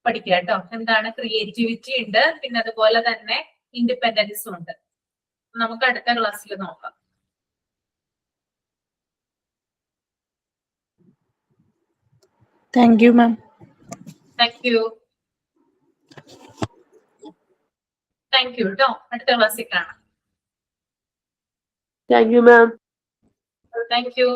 പഠിക്കാം കേട്ടോ. എന്താണ് ക്രിയേറ്റിവിറ്റി ഉണ്ട്, പിന്നെ അതുപോലെ തന്നെ ഇൻഡിപെൻഡൻസും ഉണ്ട്. നമുക്ക് അടുത്ത ക്ലാസ്സിൽ നോക്കാം. Thank you ma'am. Thank you. Thank you കേട്ടോ. അടുത്ത ക്ലാസ്സിൽ കാണാം. Thank you ma'am. Thank you.